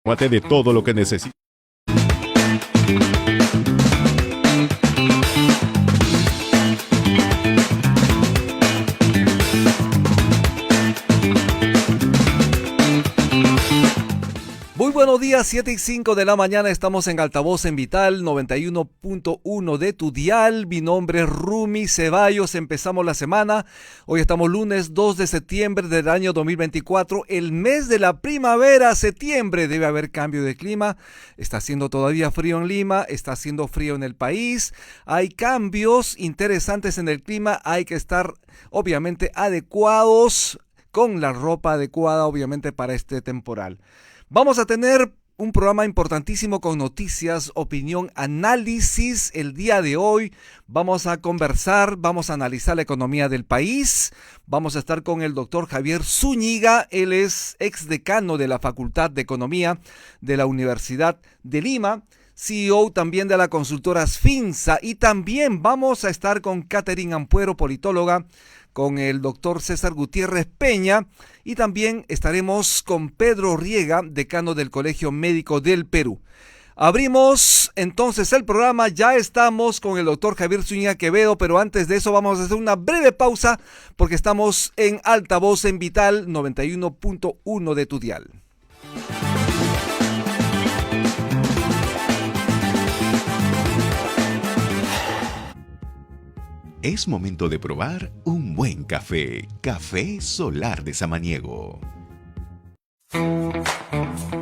Infórmate de todo lo que necesitas. Muy buenos días, 7:05 de la mañana, estamos en Altavoz en Vital 91.1 de tu dial. Mi nombre es Rumi Ceballos, empezamos la semana. Hoy estamos lunes 2 de septiembre del año 2024, el mes de la primavera, septiembre. Debe haber cambio de clima, está haciendo todavía frío en Lima, está haciendo frío en el país. Hay cambios interesantes en el clima, hay que estar obviamente adecuados, con la ropa adecuada obviamente para este temporal. Vamos a tener un programa importantísimo con noticias, opinión, análisis. El día de hoy vamos a conversar, vamos a analizar la economía del país. Vamos a estar con el doctor Javier Zúñiga. Él es exdecano de la Facultad de Economía de la Universidad de Lima, CEO también de la consultora Sfinsa. Y también vamos a estar con Catherine Ampuero, politóloga, con el doctor César Gutiérrez Peña, y también estaremos con Pedro Riega, decano del Colegio Médico del Perú. Abrimos entonces el programa, ya estamos con el doctor Javier Zúñiga Quevedo, pero antes de eso vamos a hacer una breve pausa porque estamos en Altavoz en Vital 91.1 de tu dial. Es momento de probar un buen café. Café Solar de Samaniego.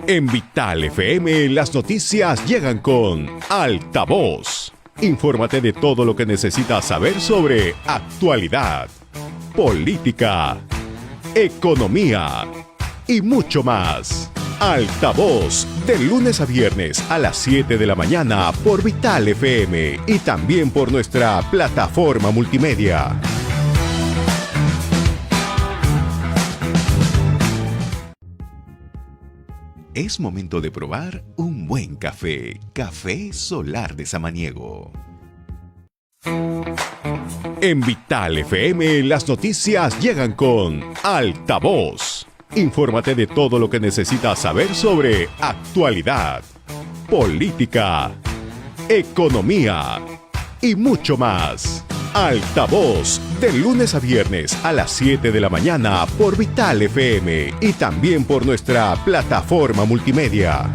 En Vital FM, las noticias llegan con Altavoz. Infórmate de todo lo que necesitas saber sobre actualidad, política, economía y mucho más. Altavoz, de lunes a viernes a las 7 de la mañana por Vital FM y también por nuestra plataforma multimedia. Es momento de probar un buen café. Café Solar de Samaniego. En Vital FM, las noticias llegan con Altavoz. Infórmate de todo lo que necesitas saber sobre actualidad, política, economía y mucho más. Altavoz, de lunes a viernes a las 7 de la mañana por Vital FM y también por nuestra plataforma multimedia.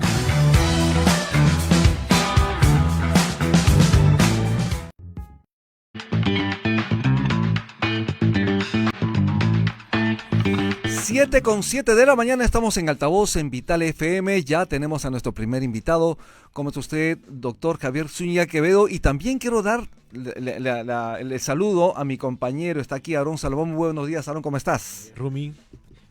Con 7 de la mañana estamos en Altavoz en Vital FM. Ya tenemos a nuestro primer invitado. ¿Cómo está usted, doctor Javier Zúñiga Quevedo? Y también quiero dar el saludo a mi compañero. Está aquí Aarón Salomón. Muy buenos días, Aarón, ¿cómo estás? Rumi,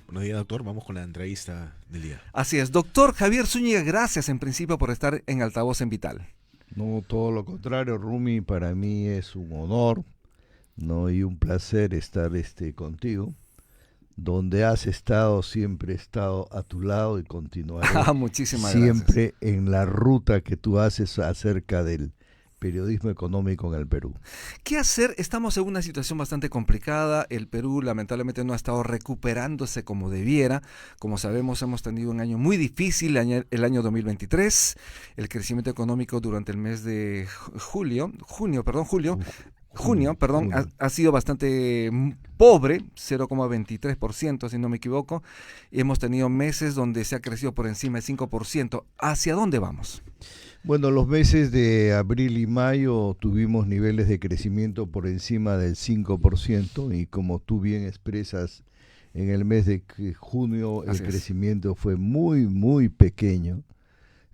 buenos días, doctor. Vamos con la entrevista del día. Así es, doctor Javier Zúñiga, gracias en principio por estar en Altavoz en Vital. No, todo lo contrario, Rumi, para mí es un honor, ¿no? Y un placer estar contigo. Donde has estado, siempre he estado a tu lado y continuaré Muchísimas siempre gracias. En la ruta que tú haces acerca del periodismo económico en el Perú. ¿Qué hacer? Estamos en una situación bastante complicada. El Perú lamentablemente no ha estado recuperándose como debiera. Como sabemos, hemos tenido un año muy difícil, el año 2023. El crecimiento económico durante el mes de junio, ha sido bastante pobre, 0,23%, si no me equivoco. Y hemos tenido meses donde se ha crecido por encima del 5%. ¿Hacia dónde vamos? Bueno, los meses de abril y mayo tuvimos niveles de crecimiento por encima del 5%, y como tú bien expresas, en el mes de junio el crecimiento fue muy, muy pequeño,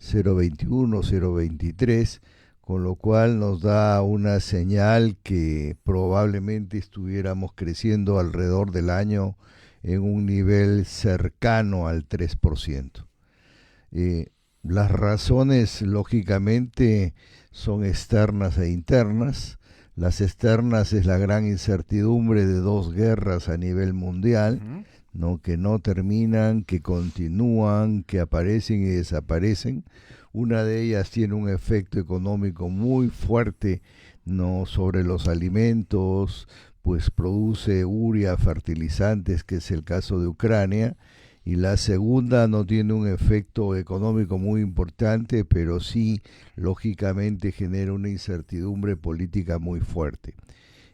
0,21, 0,23%. Con lo cual nos da una señal que probablemente estuviéramos creciendo alrededor del año en un nivel cercano al 3%. Las razones, lógicamente, son externas e internas. Las externas es la gran incertidumbre de dos guerras a nivel mundial, ¿no? Que no terminan, que continúan, que aparecen y desaparecen. Una de ellas tiene un efecto económico muy fuerte, ¿no?, sobre los alimentos, pues produce urea, fertilizantes, que es el caso de Ucrania, y la segunda no tiene un efecto económico muy importante, pero sí, lógicamente, genera una incertidumbre política muy fuerte.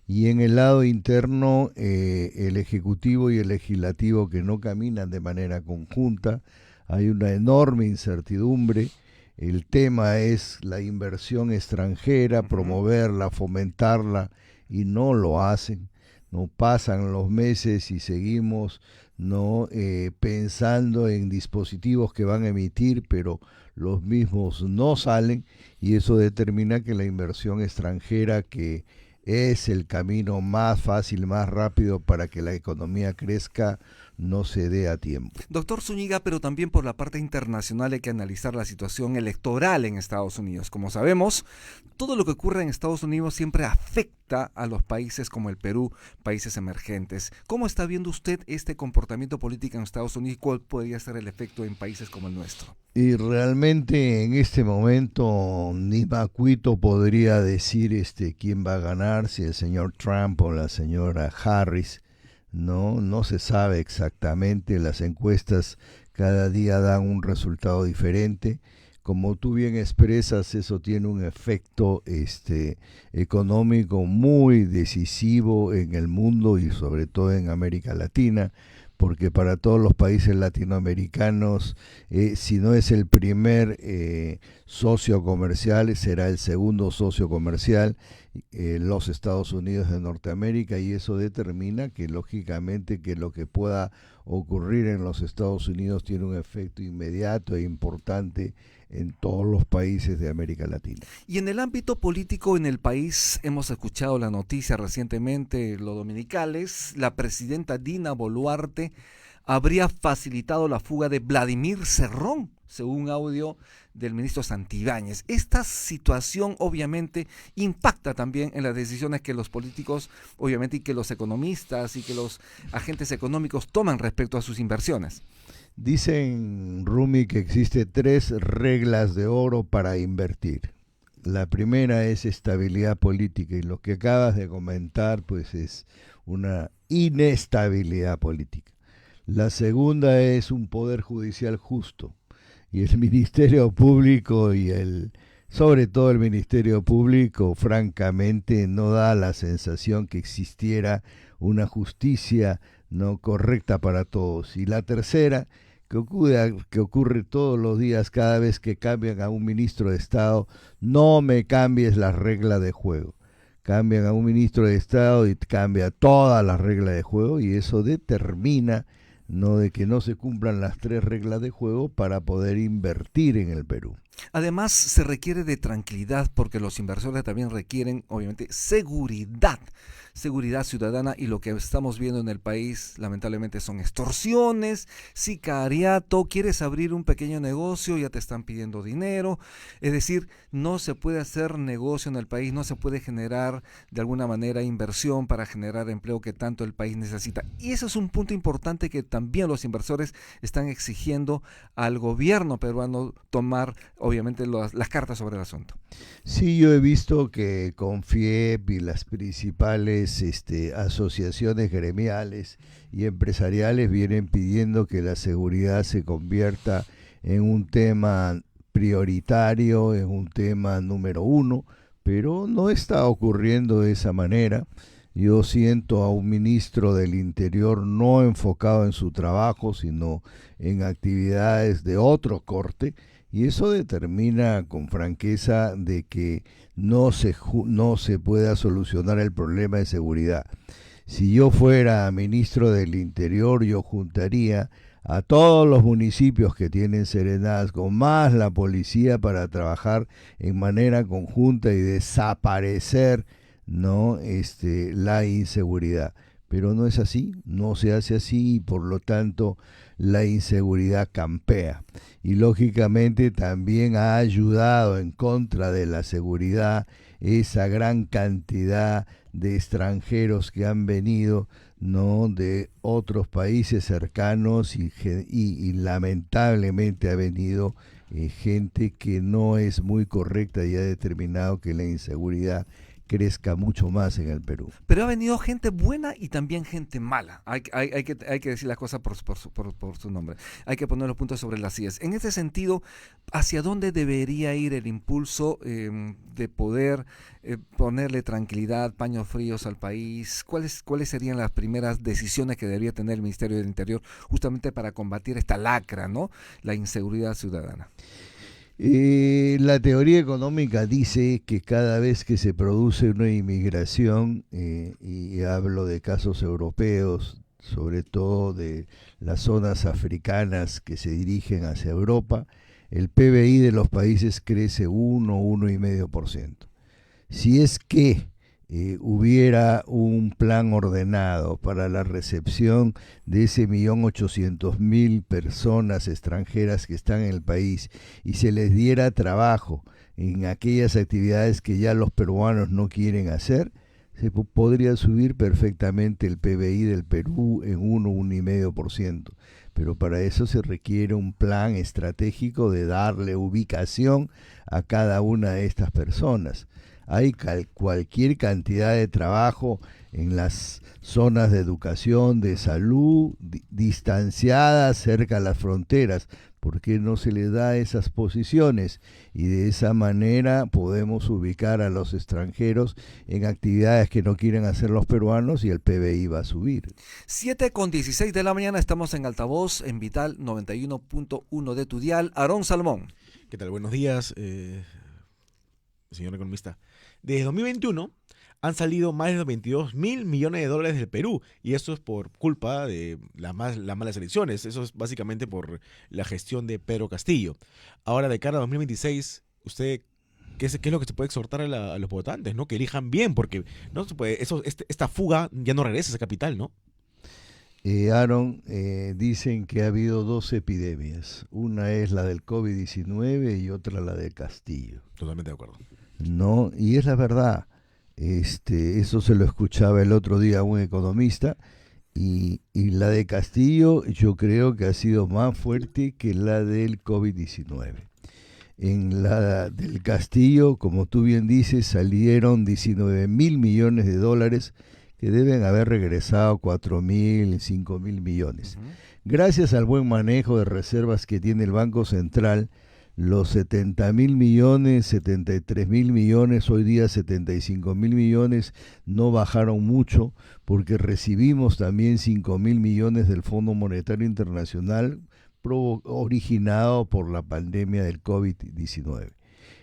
Y en el lado interno, el Ejecutivo y el Legislativo que no caminan de manera conjunta, hay una enorme incertidumbre. El tema es la inversión extranjera, promoverla, fomentarla, y no lo hacen. No pasan los meses y seguimos no pensando en dispositivos que van a emitir, pero los mismos no salen, y eso determina que la inversión extranjera, que es el camino más fácil, más rápido para que la economía crezca, no se dé a tiempo. Doctor Zúñiga, pero también por la parte internacional hay que analizar la situación electoral en Estados Unidos. Como sabemos, todo lo que ocurre en Estados Unidos siempre afecta a los países como el Perú, países emergentes. ¿Cómo está viendo usted este comportamiento político en Estados Unidos y cuál podría ser el efecto en países como el nuestro? Y realmente en este momento ni Macuito podría decir quién va a ganar, si el señor Trump o la señora Harris. No se sabe exactamente, las encuestas cada día dan un resultado diferente. Como tú bien expresas, eso tiene un efecto económico muy decisivo en el mundo y sobre todo en América Latina, porque para todos los países latinoamericanos, si no es el primer socio comercial, será el segundo socio comercial, los Estados Unidos de Norteamérica, y eso determina que lógicamente que lo que pueda ocurrir en los Estados Unidos tiene un efecto inmediato e importante en todos los países de América Latina. Y en el ámbito político en el país hemos escuchado la noticia recientemente, los dominicales, la presidenta Dina Boluarte habría facilitado la fuga de Vladimir Cerrón, según un audio del ministro Santibáñez. Esta situación obviamente impacta también en las decisiones que los políticos, obviamente, y que los economistas y que los agentes económicos toman respecto a sus inversiones. Dicen, Rumi, que existe 3 reglas de oro para invertir. La primera es estabilidad política, y lo que acabas de comentar pues es una inestabilidad política. La segunda es un poder judicial justo, y el Ministerio Público sobre todo el Ministerio Público, francamente no da la sensación que existiera una justicia no correcta para todos. Y la tercera, que ocurre todos los días cada vez que cambian a un ministro de Estado: no me cambies las reglas de juego. Cambian a un ministro de Estado y cambia todas las reglas de juego, y eso determina de que no se cumplan las 3 reglas de juego para poder invertir en el Perú. Además, se requiere de tranquilidad porque los inversores también requieren, obviamente, seguridad ciudadana, y lo que estamos viendo en el país, lamentablemente, son extorsiones, sicariato. Quieres abrir un pequeño negocio, ya te están pidiendo dinero. Es decir, no se puede hacer negocio en el país, no se puede generar de alguna manera inversión para generar empleo que tanto el país necesita. Y ese es un punto importante que también los inversores están exigiendo al gobierno peruano tomar, obviamente, las cartas sobre el asunto. Sí, yo he visto que Confiep y las principales asociaciones gremiales y empresariales vienen pidiendo que la seguridad se convierta en un tema prioritario, en un tema número 1, pero no está ocurriendo de esa manera. Yo siento a un ministro del Interior no enfocado en su trabajo, sino en actividades de otro corte, y eso determina con franqueza de que no se pueda solucionar el problema de seguridad. Si yo fuera ministro del Interior, yo juntaría a todos los municipios que tienen serenazgo más la policía para trabajar en manera conjunta y desaparecer la inseguridad. Pero no es así, no se hace así, y por lo tanto la inseguridad campea. Y lógicamente también ha ayudado en contra de la seguridad esa gran cantidad de extranjeros que han venido de otros países cercanos, y lamentablemente ha venido gente que no es muy correcta y ha determinado que la inseguridad crezca mucho más en el Perú. Pero ha venido gente buena y también gente mala. Hay que decir las cosas por su nombre. Hay que poner los puntos sobre las sillas. En ese sentido, ¿hacia dónde debería ir el impulso de poder ponerle tranquilidad, paños fríos al país? ¿Cuáles serían las primeras decisiones que debería tener el Ministerio del Interior justamente para combatir esta lacra, ¿no? La inseguridad ciudadana? La teoría económica dice que cada vez que se produce una inmigración, y hablo de casos europeos, sobre todo de las zonas africanas que se dirigen hacia Europa, el PBI de los países crece 1,5%. Si es que hubiera un plan ordenado para la recepción de ese 1.800.000 personas extranjeras que están en el país y se les diera trabajo en aquellas actividades que ya los peruanos no quieren hacer, se podría subir perfectamente el PBI del Perú en 1,5%. Pero para eso se requiere un plan estratégico de darle ubicación a cada una de estas personas. Hay cualquier cantidad de trabajo en las zonas de educación, de salud, distanciadas cerca a las fronteras. ¿Por qué no se les da esas posiciones? Y de esa manera podemos ubicar a los extranjeros en actividades que no quieren hacer los peruanos y el PBI va a subir. 7:16 de la mañana, estamos en Altavoz, en Vital 91.1 de tu dial. Aarón Salmón. ¿Qué tal? Buenos días, señor economista. Desde 2021 han salido más de 22.000 millones de dólares del Perú, y eso es por culpa de las malas elecciones. Eso es básicamente por la gestión de Pedro Castillo. Ahora, de cara a 2026, usted, ¿qué es lo que se puede exhortar a los votantes, ¿no? Que elijan bien, porque no se puede, esta fuga ya no regresa a esa capital, ¿no? Aaron, dicen que ha habido 2 epidemias. Una es la del COVID-19 y otra la de Castillo. Totalmente de acuerdo. No, y es la verdad. Eso se lo escuchaba el otro día a un economista, y la de Castillo yo creo que ha sido más fuerte que la del COVID-19. En la del Castillo, como tú bien dices, salieron 19.000 millones de dólares que deben haber regresado 4.000, 5.000 millones. Gracias al buen manejo de reservas que tiene el Banco Central, los 70.000 millones, 73.000 millones, hoy día 75.000 millones, no bajaron mucho porque recibimos también 5.000 millones del Fondo Monetario Internacional originado por la pandemia del COVID-19.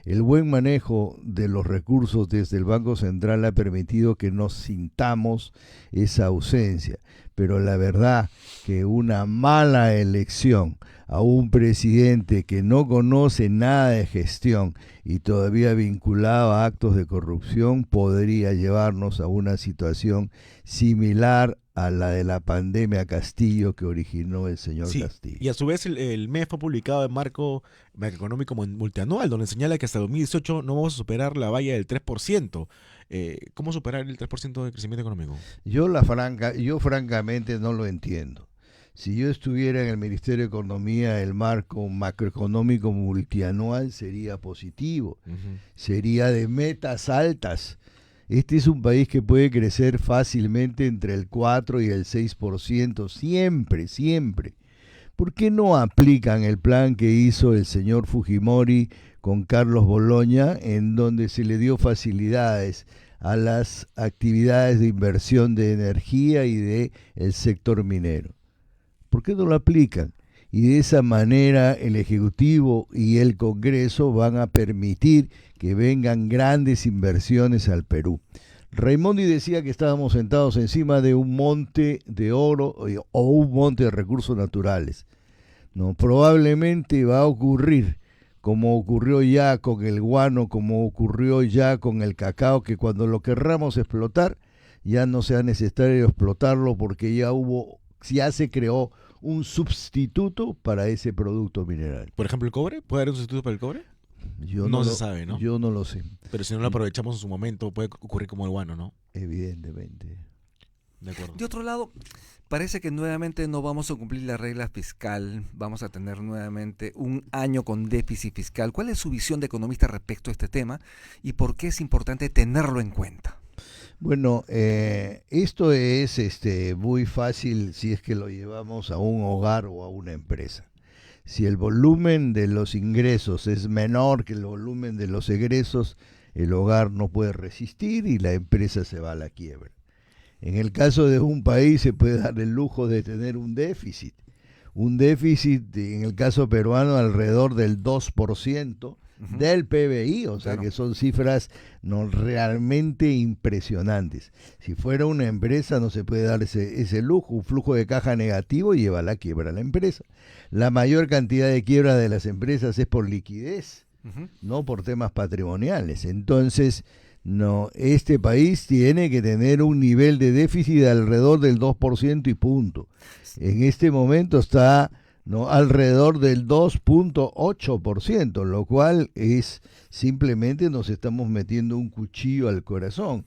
El buen manejo de los recursos desde el Banco Central ha permitido que no sintamos esa ausencia, pero la verdad que una mala elección a un presidente que no conoce nada de gestión y todavía vinculado a actos de corrupción podría llevarnos a una situación similar a la de la pandemia Castillo que originó el señor Castillo. Y a su vez el MEF ha publicado el marco macroeconómico multianual, donde señala que hasta 2018 no vamos a superar la valla del 3%. ¿Cómo superar el 3% de crecimiento económico? Yo francamente no lo entiendo. Si yo estuviera en el Ministerio de Economía, el marco macroeconómico multianual sería positivo, sería de metas altas. Este es un país que puede crecer fácilmente entre el 4 y el 6%, siempre, siempre. ¿Por qué no aplican el plan que hizo el señor Fujimori con Carlos Boloña, en donde se le dio facilidades a las actividades de inversión de energía y del sector minero? ¿Por qué no lo aplican? Y de esa manera el Ejecutivo y el Congreso van a permitir que vengan grandes inversiones al Perú. Raimondi decía que estábamos sentados encima de un monte de oro o un monte de recursos naturales. No, probablemente va a ocurrir, como ocurrió ya con el guano, como ocurrió ya con el cacao, que cuando lo querramos explotar, ya no sea necesario explotarlo porque ya se creó un sustituto para ese producto mineral. Por ejemplo, ¿el cobre? ¿Puede haber un sustituto para el cobre? No se sabe, ¿no? Yo no lo sé. Pero si no lo aprovechamos en su momento, puede ocurrir como el guano, ¿no? Evidentemente. De acuerdo. De otro lado, parece que nuevamente no vamos a cumplir la regla fiscal, vamos a tener nuevamente un año con déficit fiscal. ¿Cuál es su visión de economista respecto a este tema y por qué es importante tenerlo en cuenta? Bueno, esto es muy fácil si es que lo llevamos a un hogar o a una empresa. Si el volumen de los ingresos es menor que el volumen de los egresos, el hogar no puede resistir y la empresa se va a la quiebra. En el caso de un país se puede dar el lujo de tener un déficit. Un déficit, en el caso peruano, alrededor del 2% del PBI, o sea Claro. que son cifras no realmente impresionantes. Si fuera una empresa no se puede dar ese lujo, un flujo de caja negativo y lleva a la quiebra a la empresa. La mayor cantidad de quiebra de las empresas es por liquidez, no por temas patrimoniales. Entonces, no, este país tiene que tener un nivel de déficit de alrededor del 2% y punto. En este momento está alrededor del 2.8%, lo cual es simplemente nos estamos metiendo un cuchillo al corazón.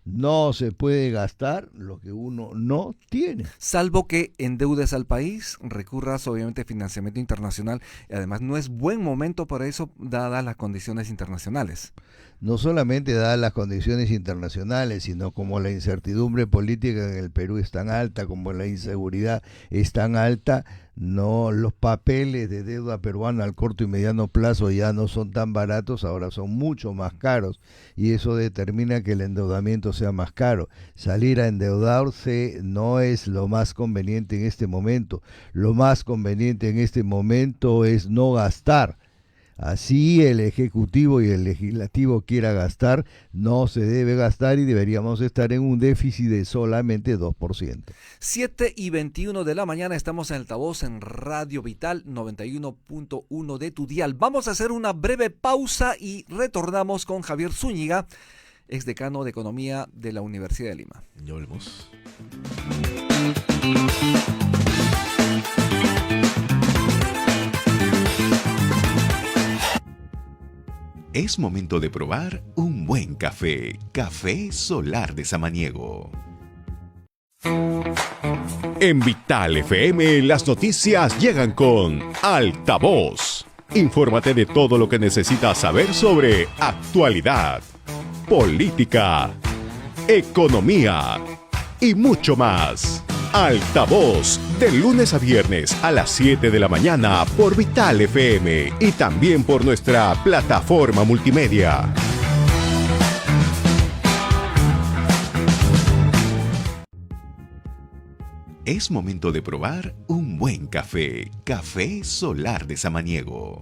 No se puede gastar lo que uno no tiene. Salvo que endeudes al país, recurras obviamente a financiamiento internacional y además no es buen momento para eso dadas las condiciones internacionales. No solamente dadas las condiciones internacionales, sino como la incertidumbre política en el Perú es tan alta, como la inseguridad es tan alta, no, los papeles de deuda peruana al corto y mediano plazo ya no son tan baratos, ahora son mucho más caros y eso determina que el endeudamiento sea más caro. Salir a endeudarse no es lo más conveniente en este momento. Lo más conveniente en este momento es no gastar. Así el Ejecutivo y el Legislativo quiera gastar, no se debe gastar y deberíamos estar en un déficit de solamente 2%. 7:21 de la mañana, estamos en altavoz en Radio Vital 91.1 de tu dial. Vamos a hacer una breve pausa y retornamos con Javier Zúñiga, exdecano de Economía de la Universidad de Lima. Ya volvemos. Es momento de probar un buen café. Café Solar de Samaniego. En Vital FM las noticias llegan con Altavoz. Infórmate de todo lo que necesitas saber sobre actualidad, política, economía y mucho más. Altavoz, de lunes a viernes a las 7 de la mañana por Vital FM y también por nuestra plataforma multimedia. Es momento de probar un buen café. Café Solar de Samaniego.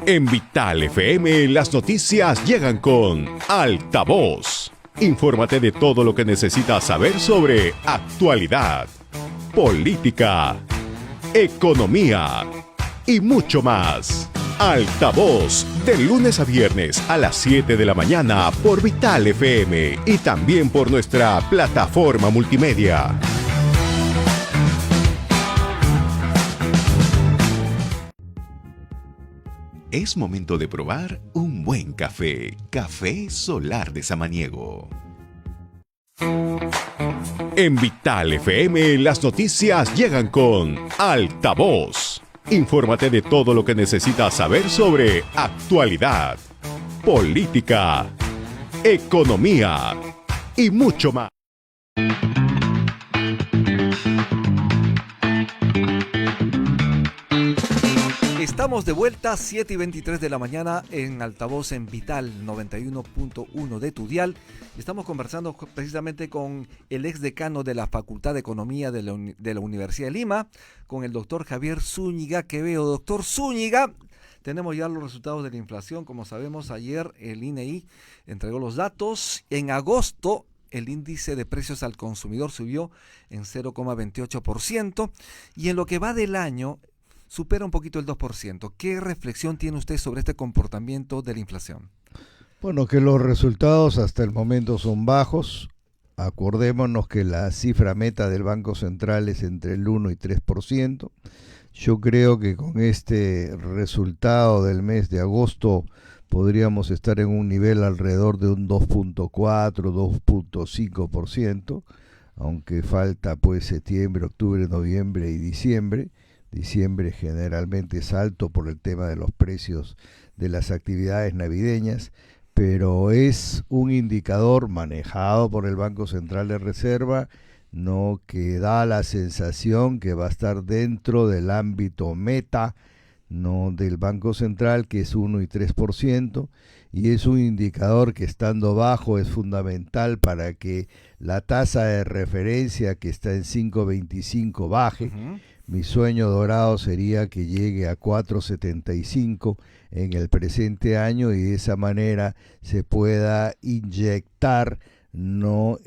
En Vital FM las noticias llegan con Altavoz. Infórmate de todo lo que necesitas saber sobre actualidad, política, economía y mucho más. Altavoz, de lunes a viernes a las 7 de la mañana por Vital FM y también por nuestra plataforma multimedia. Es momento de probar un buen café. Café Solar de Samaniego. En Vital FM las noticias llegan con Altavoz. Infórmate de todo lo que necesitas saber sobre actualidad, política, economía y mucho más. Estamos de vuelta, 7:23 de la mañana en altavoz en Vital 91.1 de tu dial. Estamos conversando precisamente con el exdecano de la Facultad de Economía de la Universidad de Lima, con el doctor Javier Zúñiga Quevedo. Doctor Zúñiga, tenemos ya los resultados de la inflación. Como sabemos, ayer el INEI entregó los datos. En agosto, el índice de precios al consumidor subió en 0,28% y en lo que va del año supera un poquito el 2%. ¿Qué reflexión tiene usted sobre este comportamiento de la inflación? Bueno, que los resultados hasta el momento son bajos. Acordémonos que la cifra meta del Banco Central es entre el 1 y 3%. Yo creo que con este resultado del mes de agosto podríamos estar en un nivel alrededor de un 2.4, 2.5%, aunque falta pues septiembre, octubre, noviembre y diciembre. Diciembre generalmente es alto por el tema de los precios de las actividades navideñas, pero es un indicador manejado por el Banco Central de Reserva, no, que da la sensación que va a estar dentro del ámbito meta, no, del Banco Central, que es 1 y 3%, y es un indicador que, estando bajo, es fundamental para que la tasa de referencia, que está en 5.25, baje. Ujú. Mi sueño dorado sería que llegue a 4.75 en el presente año, y de esa manera se pueda inyectar, no,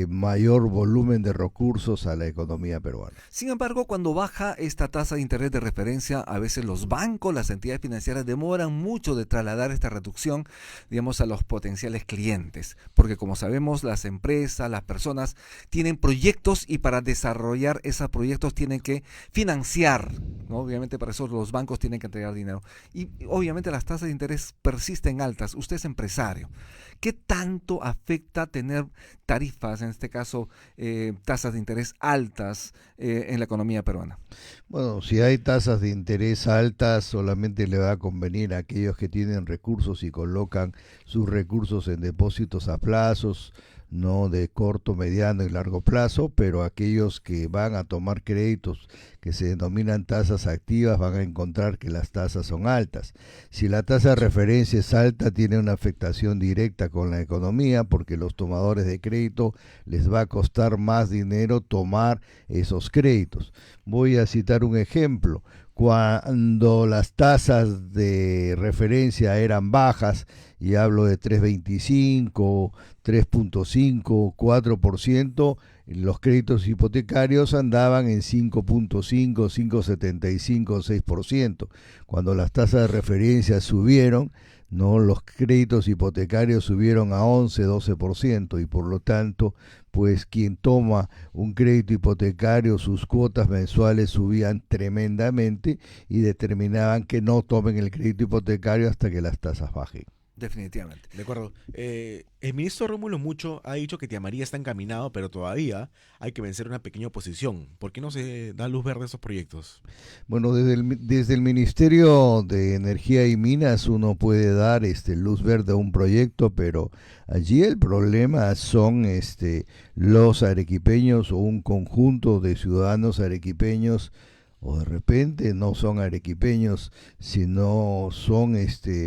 mayor volumen de recursos a la economía peruana. Sin embargo, cuando baja esta tasa de interés de referencia, a veces los bancos, las entidades financieras demoran mucho de trasladar esta reducción, digamos, a los potenciales clientes, porque como sabemos, las empresas, las personas tienen proyectos, y para desarrollar esos proyectos tienen que financiar, ¿no? Obviamente para eso los bancos tienen que entregar dinero, y obviamente las tasas de interés persisten altas. Usted es empresario. ¿Qué tanto afecta tener tarifas, en este caso tasas de interés altas en la economía peruana? Bueno, si hay tasas de interés altas, solamente le va a convenir a aquellos que tienen recursos y colocan sus recursos en depósitos a plazos, no de corto, mediano y largo plazo, pero aquellos que van a tomar créditos que se denominan tasas activas van a encontrar que las tasas son altas. Si la tasa de referencia es alta, tiene una afectación directa con la economía, porque los tomadores de crédito les va a costar más dinero tomar esos créditos. Voy a citar un ejemplo. Cuando las tasas de referencia eran bajas, y hablo de 3.25, 3.5, 4%, los créditos hipotecarios andaban en 5.5, 5.75, 6%. Cuando las tasas de referencia subieron, no, los créditos hipotecarios subieron a 11, 12%, y por lo tanto, pues quien toma un crédito hipotecario, sus cuotas mensuales subían tremendamente, y determinaban que no tomen el crédito hipotecario hasta que las tasas bajen. Definitivamente. De acuerdo. El ministro Rómulo Mucho ha dicho que Tía María está encaminado, pero todavía hay que vencer una pequeña oposición. ¿Por qué no se da luz verde a esos proyectos? Bueno, desde el Ministerio de Energía y Minas uno puede dar luz verde a un proyecto, pero allí el problema son los arequipeños, o un conjunto de ciudadanos arequipeños, o de repente no son arequipeños, sino son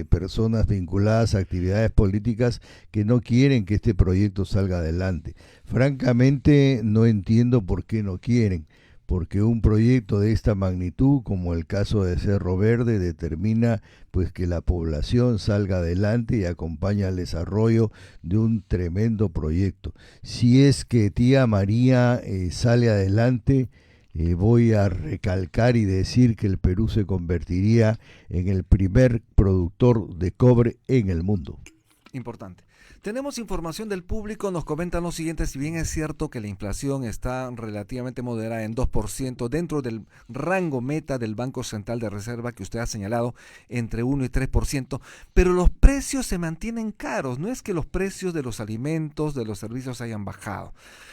personas vinculadas a actividades políticas que no quieren que este proyecto salga adelante. Francamente, no entiendo por qué no quieren, porque un proyecto de esta magnitud, como el caso de Cerro Verde, determina pues que la población salga adelante y acompaña al desarrollo de un tremendo proyecto. Si es que Tía María sale adelante, voy a recalcar y decir que el Perú se convertiría en el primer productor de cobre en el mundo. Importante. Tenemos información del público, nos comentan lo siguiente: si bien es cierto que la inflación está relativamente moderada en 2%, dentro del rango meta del Banco Central de Reserva que usted ha señalado, entre 1 y 3%, pero los precios se mantienen caros. No es que los precios de los alimentos, de los servicios hayan bajado,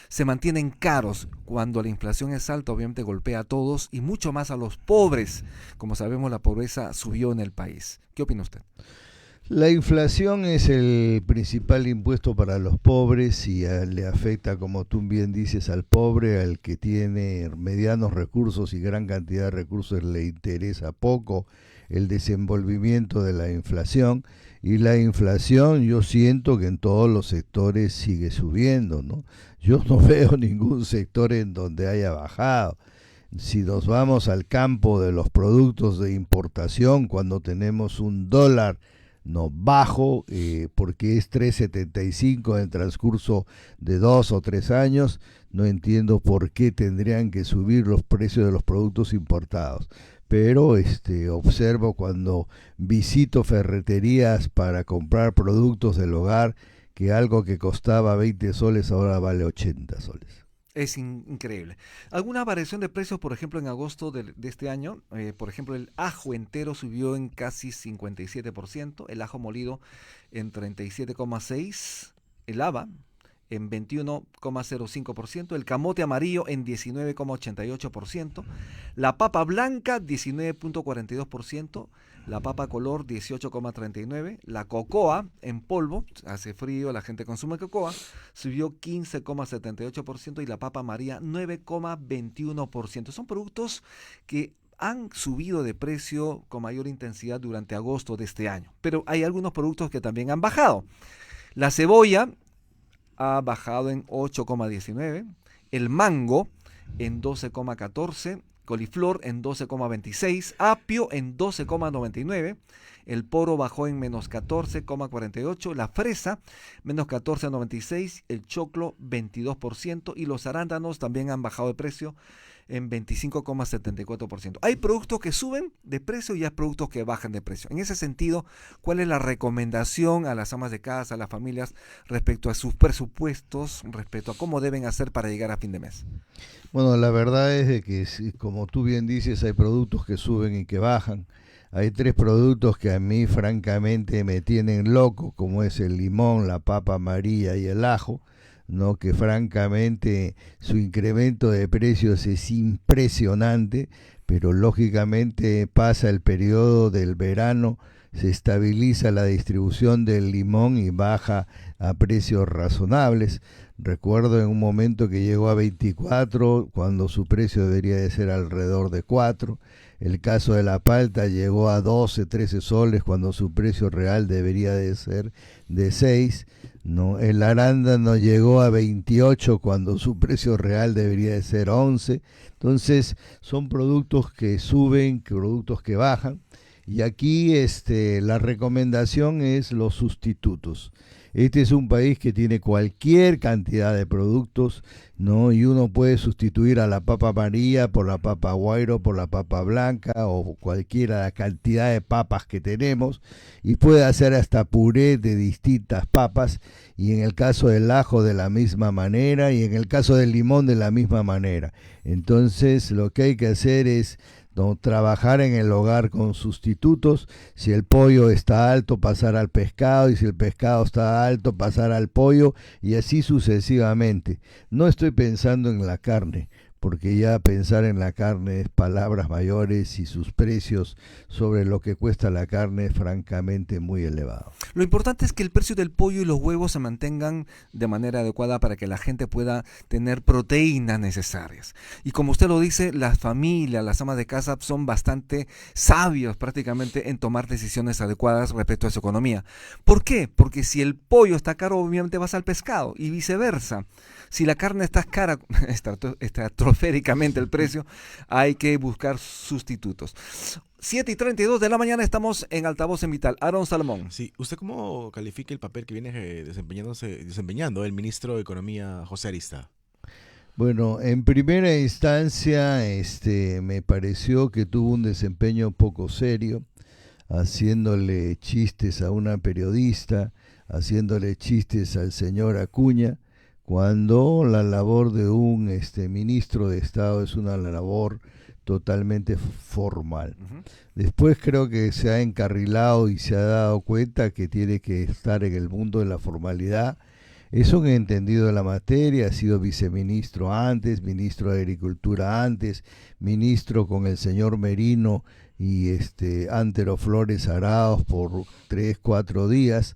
se mantienen caros. Cuando la inflación es alta, obviamente golpea a todos, y mucho más a los pobres. Como sabemos, la pobreza subió en el país. ¿Qué opina usted? La inflación es el principal impuesto para los pobres, y le afecta, como tú bien dices, al pobre. Al que tiene medianos recursos y gran cantidad de recursos le interesa poco el desenvolvimiento de la inflación. Y la inflación, yo siento que en todos los sectores sigue subiendo, ¿no? Yo no veo ningún sector en donde haya bajado. Si nos vamos al campo de los productos de importación, cuando tenemos un dólar no bajo, porque es 3.75 en el transcurso de 2 o 3 años, no entiendo por qué tendrían que subir los precios de los productos importados. Pero observo cuando visito ferreterías para comprar productos del hogar, que algo que costaba 20 soles ahora vale 80 soles. Es increíble. ¿Alguna variación de precios, por ejemplo, en agosto de este año? Por ejemplo, el ajo entero subió en casi 57%, el ajo molido en 37,6%, el haba en 21,05%, el camote amarillo en 19,88%, la papa blanca 19,42%, la papa color 18,39%, la cocoa en polvo, hace frío, la gente consume cocoa, subió 15,78% y la papa amarilla 9,21%. Son productos que han subido de precio con mayor intensidad durante agosto de este año, pero hay algunos productos que también han bajado. La cebolla ha bajado en 8,19, el mango en 12,14, coliflor en 12,26, apio en 12,99, el poro bajó en menos 14,48, la fresa menos 14,96, el choclo 22% y los arándanos también han bajado de precio en 25,74%. Hay productos que suben de precio y hay productos que bajan de precio. En ese sentido, ¿cuál es la recomendación a las amas de casa, a las familias, respecto a sus presupuestos, respecto a cómo deben hacer para llegar a fin de mes? Bueno, la verdad es de que, como tú bien dices, hay productos que suben y que bajan. Hay tres productos que a mí francamente me tienen loco, como es el limón, la papa amarilla y el ajo, ¿no? Que francamente su incremento de precios es impresionante, pero lógicamente pasa el periodo del verano, se estabiliza la distribución del limón y baja a precios razonables. Recuerdo en un momento que llegó a 24, cuando su precio debería de ser alrededor de 4. El caso de la palta llegó a 12, 13 soles, cuando su precio real debería de ser de 6. ¿No? El arándano llegó a 28 cuando su precio real debería de ser 11. Entonces son productos que suben, productos que bajan. Y aquí la recomendación es los sustitutos. Este es un país que tiene cualquier cantidad de productos, ¿no? Y uno puede sustituir a la papa amarilla por la papa guairo, por la papa blanca o cualquiera cantidad de papas que tenemos, y puede hacer hasta puré de distintas papas, y en el caso del ajo de la misma manera, y en el caso del limón de la misma manera. Entonces lo que hay que hacer es trabajar en el hogar con sustitutos. Si el pollo está alto, pasar al pescado, y si el pescado está alto, pasar al pollo, y así sucesivamente. No estoy pensando en la carne, porque ya pensar en la carne es palabras mayores y sus precios sobre lo que cuesta la carne es francamente muy elevado. Lo importante es que el precio del pollo y los huevos se mantengan de manera adecuada para que la gente pueda tener proteínas necesarias. Y como usted lo dice, las familias, las amas de casa son bastante sabios prácticamente en tomar decisiones adecuadas respecto a su economía. ¿Por qué? Porque si el pollo está caro, obviamente vas al pescado y viceversa. Si la carne está cara, estratosféricamente el precio, hay que buscar sustitutos. 7:32 de la mañana, estamos en Altavoz en Vital. Aaron Salomón. Sí, ¿usted cómo califica el papel que viene desempeñando el ministro de Economía, José Arista? Bueno, en primera instancia, me pareció que tuvo un desempeño poco serio, haciéndole chistes a una periodista, haciéndole chistes al señor Acuña, cuando la labor de un ministro de Estado es una labor totalmente formal. Uh-huh. Después creo que se ha encarrilado y se ha dado cuenta que tiene que estar en el mundo de la formalidad. Es un entendido de la materia, ha sido viceministro antes, ministro de Agricultura antes, ministro con el señor Merino y Antero Flores Araos por 3-4 días,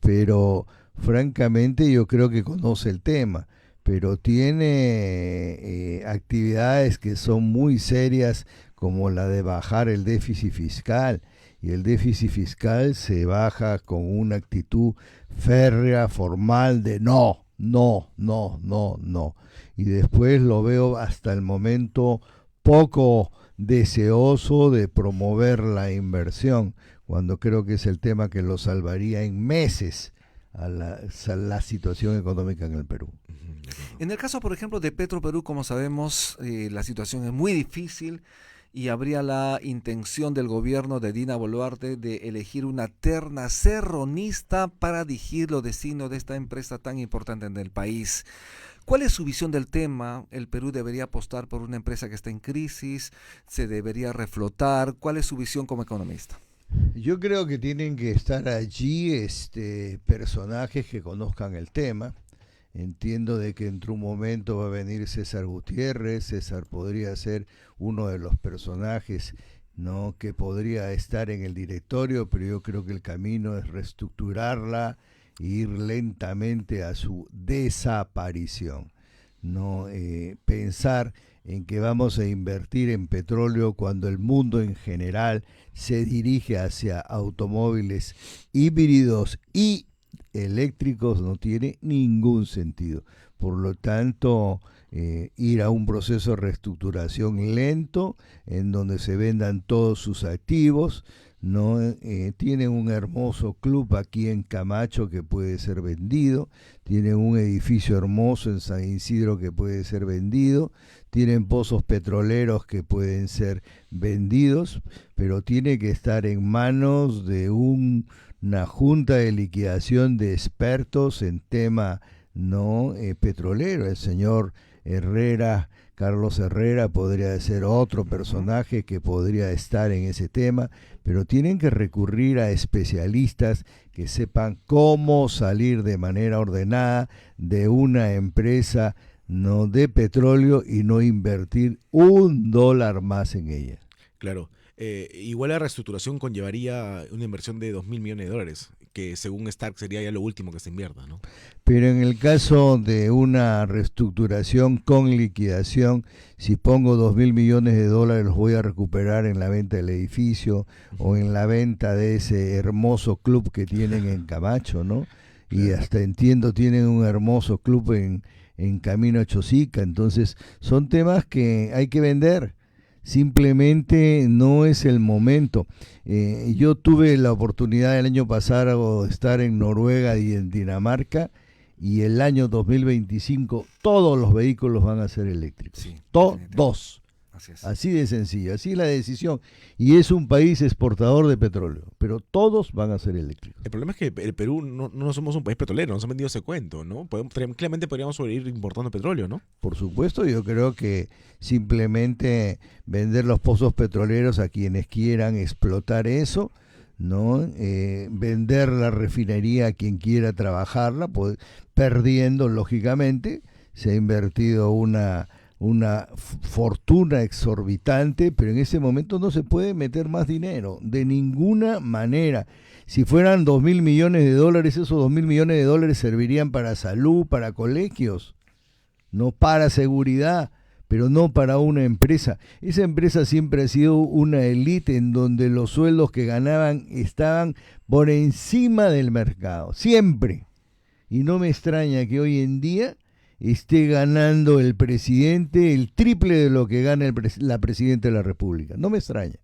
pero francamente yo creo que conoce el tema, pero tiene actividades que son muy serias, como la de bajar el déficit fiscal, y el déficit fiscal se baja con una actitud férrea, formal, de no, y después lo veo hasta el momento poco deseoso de promover la inversión, cuando creo que es el tema que lo salvaría en meses a la situación económica en el Perú. En el caso, por ejemplo, de Petroperú, como sabemos, la situación es muy difícil y habría la intención del gobierno de Dina Boluarte de elegir una terna serronista para dirigir los destinos de esta empresa tan importante en el país. ¿Cuál es su visión del tema? ¿El Perú debería apostar por una empresa que está en crisis? ¿Se debería reflotar? ¿Cuál es su visión como economista? Yo creo que tienen que estar allí personajes que conozcan el tema. Entiendo de que en un momento va a venir César Gutiérrez. César podría ser uno de los personajes, ¿no?, que podría estar en el directorio, pero yo creo que el camino es reestructurarla e ir lentamente a su desaparición. No pensar en que vamos a invertir en petróleo cuando el mundo en general se dirige hacia automóviles híbridos y eléctricos no tiene ningún sentido. Por lo tanto, ir a un proceso de reestructuración lento en donde se vendan todos sus activos, ¿no? Tienen un hermoso club aquí en Camacho que puede ser vendido, tienen un edificio hermoso en San Isidro que puede ser vendido, tienen pozos petroleros que pueden ser vendidos, pero tiene que estar en manos de una junta de liquidación de expertos en tema no petrolero. El señor Herrera, Carlos Herrera, podría ser otro personaje que podría estar en ese tema, pero tienen que recurrir a especialistas que sepan cómo salir de manera ordenada de una empresa no de petróleo y no invertir $1 más en ella. Claro. Igual la reestructuración conllevaría una inversión de $2.000 millones, que según Stark sería ya lo último que se invierta, ¿no? Pero en el caso de una reestructuración con liquidación, si pongo $2.000 millones los voy a recuperar en la venta del edificio o en la venta de ese hermoso club que tienen en Camacho, ¿no? Y hasta entiendo tienen un hermoso club en Camino a Chosica. Entonces son temas que hay que vender. Simplemente no es el momento. Yo tuve la oportunidad el año pasado de estar en Noruega y en Dinamarca, y el año 2025 todos los vehículos van a ser eléctricos. Sí, todos. Así de sencillo, así es la decisión. Y es un país exportador de petróleo, pero todos van a ser eléctricos. El problema es que el Perú no somos un país petrolero, nos han vendido ese cuento, ¿no? Tranquilamente podríamos sobrevivir importando petróleo, ¿no? Por supuesto, yo creo que simplemente vender los pozos petroleros a quienes quieran explotar eso, ¿no? Vender la refinería a quien quiera trabajarla, pues, perdiendo, lógicamente. Se ha invertido una fortuna exorbitante, pero en ese momento no se puede meter más dinero, de ninguna manera. Si fueran $2.000 millones, esos $2.000 millones servirían para salud, para colegios, no para seguridad, pero no para una empresa. Esa empresa siempre ha sido una élite en donde los sueldos que ganaban estaban por encima del mercado, siempre. Y no me extraña que hoy en día esté ganando el presidente el triple de lo que gana la presidenta de la República. No me extraña.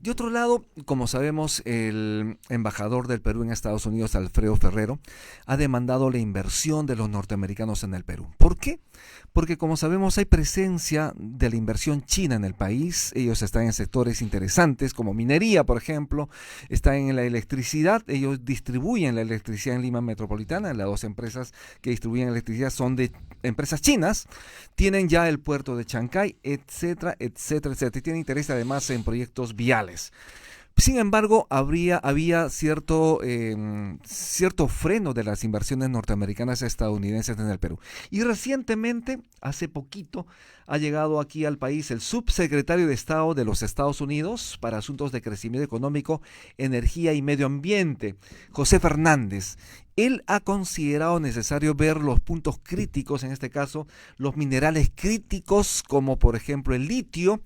De otro lado, como sabemos, el embajador del Perú en Estados Unidos, Alfredo Ferrero, ha demandado la inversión de los norteamericanos en el Perú. ¿Por qué? Porque, como sabemos, hay presencia de la inversión china en el país. Ellos están en sectores interesantes como minería, por ejemplo, están en la electricidad. Ellos distribuyen la electricidad en Lima Metropolitana. Las dos empresas que distribuyen electricidad son de empresas chinas. Tienen ya el puerto de Chancay, etcétera, etcétera, etcétera. Y tienen interés además en proyectos viales. Sin embargo, había cierto freno de las inversiones norteamericanas y estadounidenses en el Perú. Y recientemente, hace poquito, ha llegado aquí al país el subsecretario de Estado de los Estados Unidos para Asuntos de Crecimiento Económico, Energía y Medio Ambiente, José Fernández. Él ha considerado necesario ver los puntos críticos, en este caso, los minerales críticos, como por ejemplo el litio,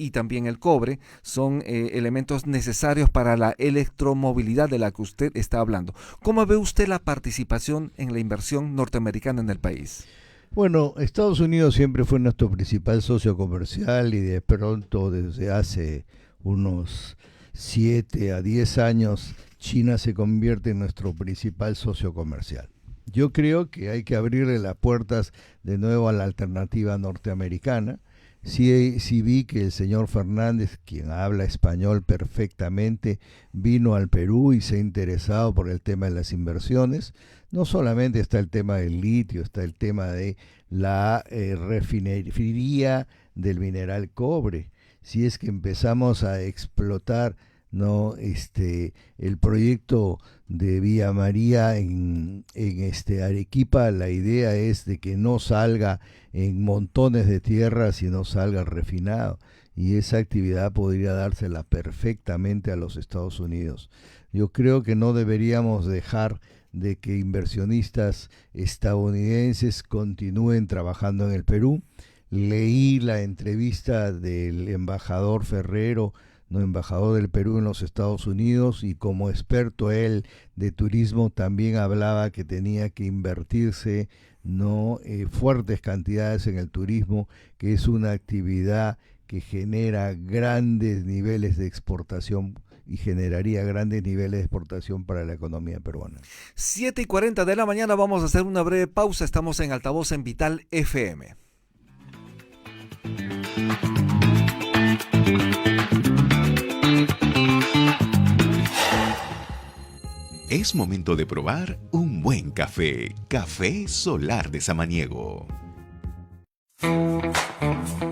y también el cobre, son elementos necesarios para la electromovilidad de la que usted está hablando. ¿Cómo ve usted la participación en la inversión norteamericana en el país? Bueno, Estados Unidos siempre fue nuestro principal socio comercial y de pronto desde hace unos 7 a 10 años China se convierte en nuestro principal socio comercial. Yo creo que hay que abrirle las puertas de nuevo a la alternativa norteamericana. Sí vi que el señor Fernández, quien habla español perfectamente, vino al Perú y se ha interesado por el tema de las inversiones. No solamente está el tema del litio, está el tema de la refinería del mineral cobre. Si es que empezamos a explotar, no el proyecto de Vía María en Arequipa, la idea es de que no salga en montones de tierra, sino salga refinado, y esa actividad podría dársela perfectamente a los Estados Unidos. Yo creo que no deberíamos dejar de que inversionistas estadounidenses continúen trabajando en el Perú. Leí la entrevista del embajador Ferrero, no, embajador del Perú en los Estados Unidos, y como experto él de turismo también hablaba que tenía que invertirse fuertes cantidades en el turismo, que es una actividad que genera grandes niveles de exportación y generaría grandes niveles de exportación para la economía peruana. 7:40 de la mañana, vamos a hacer una breve pausa. Estamos en Altavoz en Vital FM. Es momento de probar un buen café. Café Solar de Samaniego.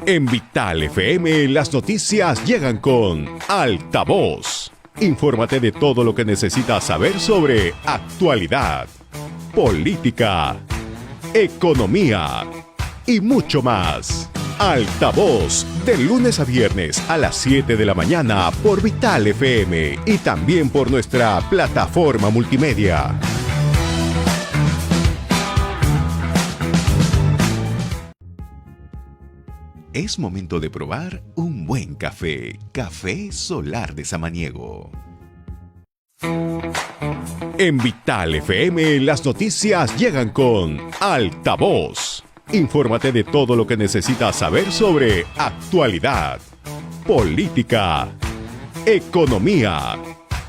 En Vital FM las noticias llegan con Altavoz. Infórmate de todo lo que necesitas saber sobre actualidad, política, economía y mucho más. Altavoz, de lunes a viernes a las 7 de la mañana por Vital FM y también por nuestra plataforma multimedia. Es momento de probar un buen café. Café Solar de Samaniego. En Vital FM las noticias llegan con Altavoz. Infórmate de todo lo que necesitas saber sobre actualidad, política, economía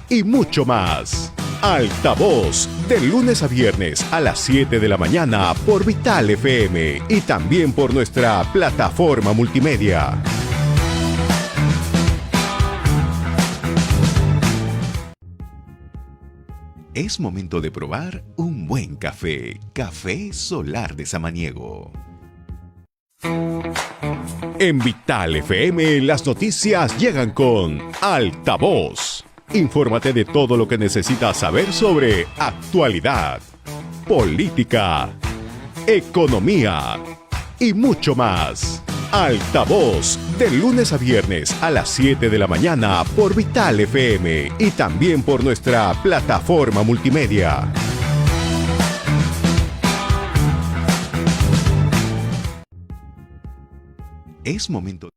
y mucho más. Altavoz, de lunes a viernes a las 7 de la mañana por Vital FM y también por nuestra plataforma multimedia. Es momento de probar un buen café. Café Solar de Samaniego. En Vital FM las noticias llegan con Altavoz. Infórmate de todo lo que necesitas saber sobre actualidad, política, economía y mucho más. Altavoz, de lunes a viernes a las 7 de la mañana por Vital FM y también por nuestra plataforma multimedia. Es momento.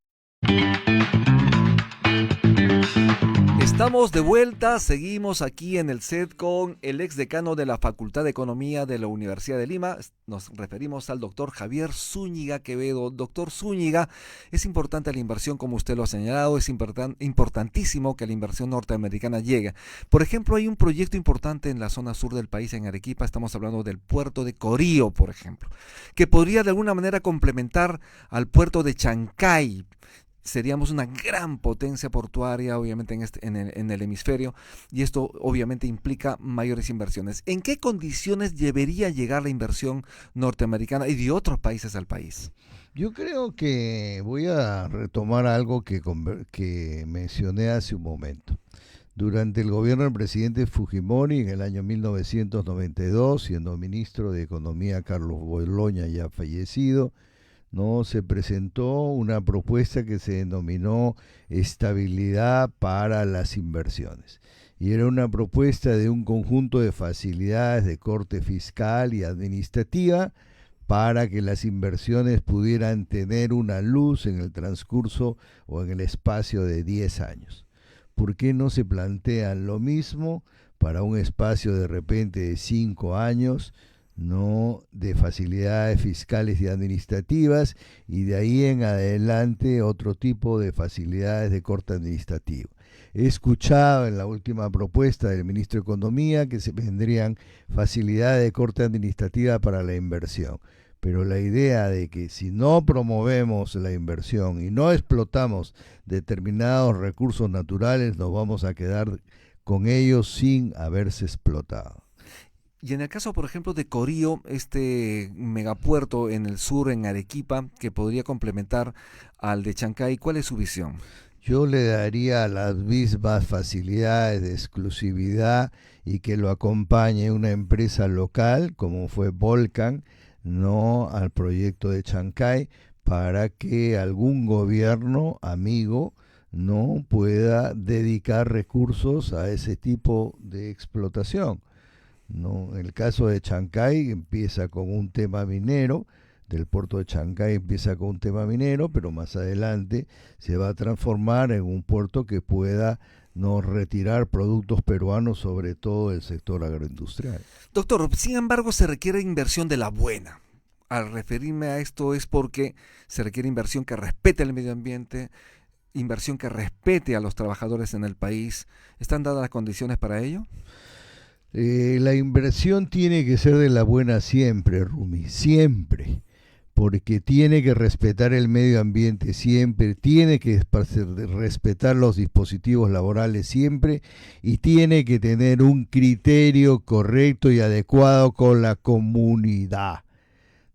Estamos de vuelta, seguimos aquí en el set con el exdecano de la Facultad de Economía de la Universidad de Lima. Nos referimos al doctor Javier Zúñiga Quevedo. Doctor Zúñiga, es importante la inversión, como usted lo ha señalado, es importantísimo que la inversión norteamericana llegue. Por ejemplo, hay un proyecto importante en la zona sur del país, en Arequipa, estamos hablando del puerto de Corío, por ejemplo, que podría de alguna manera complementar al puerto de Chancay. Seríamos una gran potencia portuaria, obviamente, en el hemisferio, y esto obviamente implica mayores inversiones. ¿En qué condiciones debería llegar la inversión norteamericana y de otros países al país? Yo creo que voy a retomar algo que mencioné hace un momento. Durante el gobierno del presidente Fujimori, en el año 1992, siendo ministro de Economía Carlos Boloña, ya fallecido, se presentó una propuesta que se denominó Estabilidad para las Inversiones. Y era una propuesta de un conjunto de facilidades de corte fiscal y administrativa para que las inversiones pudieran tener una luz en el transcurso o en el espacio de 10 años. ¿Por qué no se plantean lo mismo para un espacio de repente de 5 años? De facilidades fiscales y administrativas, y de ahí en adelante otro tipo de facilidades de corte administrativo. He escuchado en la última propuesta del ministro de Economía que se vendrían facilidades de corte administrativa para la inversión, pero la idea de que si no promovemos la inversión y no explotamos determinados recursos naturales, nos vamos a quedar con ellos sin haberse explotado. Y en el caso, por ejemplo, de Corío, este megapuerto en el sur, en Arequipa, que podría complementar al de Chancay, ¿cuál es su visión? Yo le daría las mismas facilidades de exclusividad y que lo acompañe una empresa local, como fue Volcan, no al proyecto de Chancay, para que algún gobierno amigo no pueda dedicar recursos a ese tipo de explotación. ¿No? El caso de Chancay empieza con un tema minero, del puerto de Chancay empieza con un tema minero, pero más adelante se va a transformar en un puerto que pueda no retirar productos peruanos, sobre todo el sector agroindustrial. Doctor, sin embargo, se requiere inversión de la buena. Al referirme a esto es porque se requiere inversión que respete el medio ambiente, inversión que respete a los trabajadores en el país. ¿Están dadas las condiciones para ello? La inversión tiene que ser de la buena siempre, Rumi, siempre, porque tiene que respetar el medio ambiente siempre, tiene que respetar los dispositivos laborales siempre y tiene que tener un criterio correcto y adecuado con la comunidad.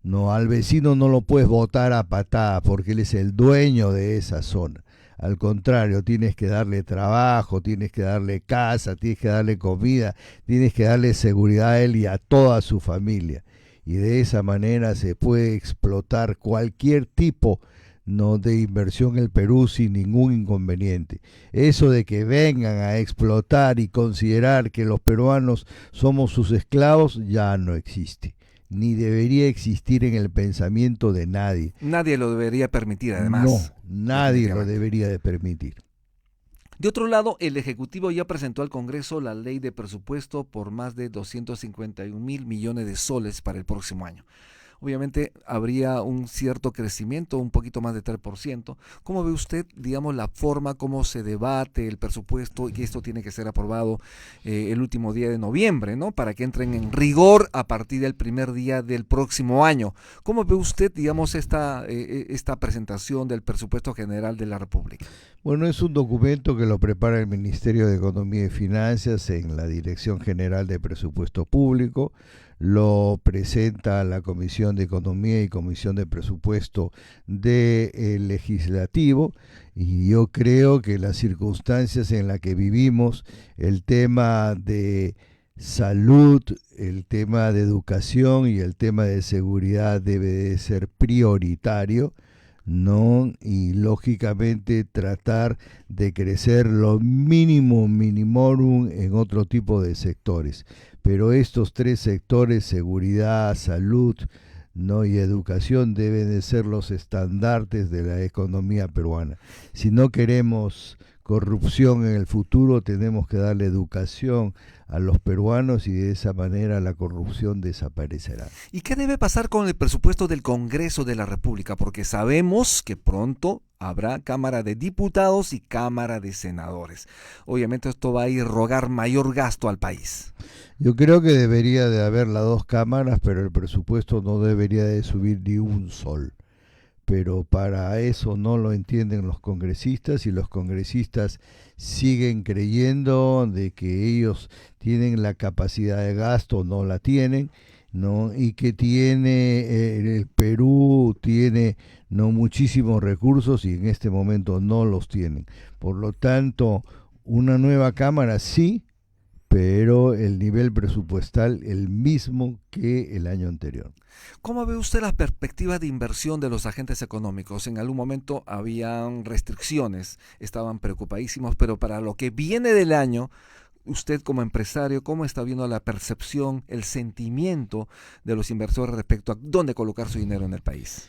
No, al vecino no lo puedes botar a patada porque él es el dueño de esa zona. Al contrario, tienes que darle trabajo, tienes que darle casa, tienes que darle comida, tienes que darle seguridad a él y a toda su familia. Y de esa manera se puede explotar cualquier tipo de inversión en el Perú sin ningún inconveniente. Eso de que vengan a explotar y considerar que los peruanos somos sus esclavos ya no existe. Ni debería existir en el pensamiento de nadie. Nadie lo debería permitir, además. No, nadie lo debería de permitir. De otro lado, el Ejecutivo ya presentó al Congreso la ley de presupuesto por más de 251.000 millones de soles para el próximo año. Obviamente habría un cierto crecimiento, un poquito más de 3%. ¿Cómo ve usted, digamos, la forma como se debate el presupuesto y que esto tiene que ser aprobado el último día de noviembre, ¿no? Para que entren en rigor a partir del primer día del próximo año. ¿Cómo ve usted, digamos, esta presentación del presupuesto general de la República? Bueno, es un documento que lo prepara el Ministerio de Economía y Finanzas en la Dirección General de Presupuesto Público. Lo presenta la Comisión de Economía y Comisión de Presupuesto del Legislativo, y yo creo que las circunstancias en las que vivimos, el tema de salud, el tema de educación y el tema de seguridad debe de ser prioritario, ¿no? Y lógicamente tratar de crecer lo mínimo minimorum en otro tipo de sectores. Pero estos tres sectores, seguridad, salud, ¿no? y educación, deben de ser los estandartes de la economía peruana. Si no queremos corrupción en el futuro, tenemos que darle educación a los peruanos y de esa manera la corrupción desaparecerá. ¿Y qué debe pasar con el presupuesto del Congreso de la República? Porque sabemos que pronto habrá Cámara de Diputados y Cámara de Senadores. Obviamente esto va a irrogar mayor gasto al país. Yo creo que debería de haber las dos cámaras, pero el presupuesto no debería de subir ni un sol. Pero para eso no lo entienden los congresistas, y los congresistas siguen creyendo de que ellos tienen la capacidad de gasto, no la tienen, ¿no? Y que el Perú tiene muchísimos recursos y en este momento no los tienen. Por lo tanto, una nueva cámara sí, pero el nivel presupuestal el mismo que el año anterior. ¿Cómo ve usted las perspectivas de inversión de los agentes económicos? En algún momento habían restricciones, estaban preocupadísimos, pero para lo que viene del año, usted como empresario, ¿cómo está viendo la percepción, el sentimiento de los inversores respecto a dónde colocar su dinero en el país?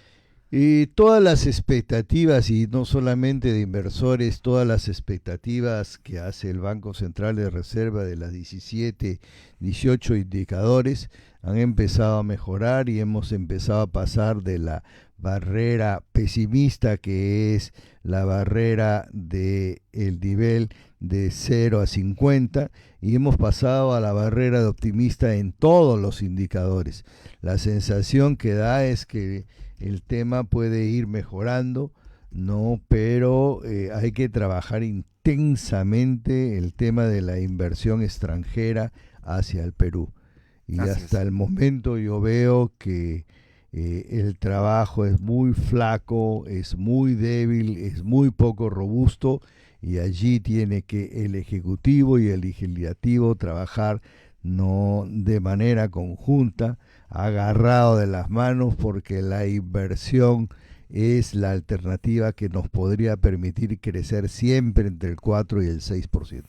Y todas las expectativas, y no solamente de inversores, todas las expectativas que hace el Banco Central de Reserva de las 17, 18 indicadores han empezado a mejorar y hemos empezado a pasar de la barrera pesimista, que es la barrera del nivel de 0 a 50 y hemos pasado a la barrera de optimista en todos los indicadores. La sensación que da es que el tema puede ir mejorando, ¿no? Pero hay que trabajar intensamente el tema de la inversión extranjera hacia el Perú. Y Así hasta es. el momento yo veo que el trabajo es muy flaco, es muy débil, es muy poco robusto, y allí tiene que el Ejecutivo y el Legislativo trabajar no de manera conjunta, agarrado de las manos, porque la inversión es la alternativa que nos podría permitir crecer siempre entre el 4 y el 6%.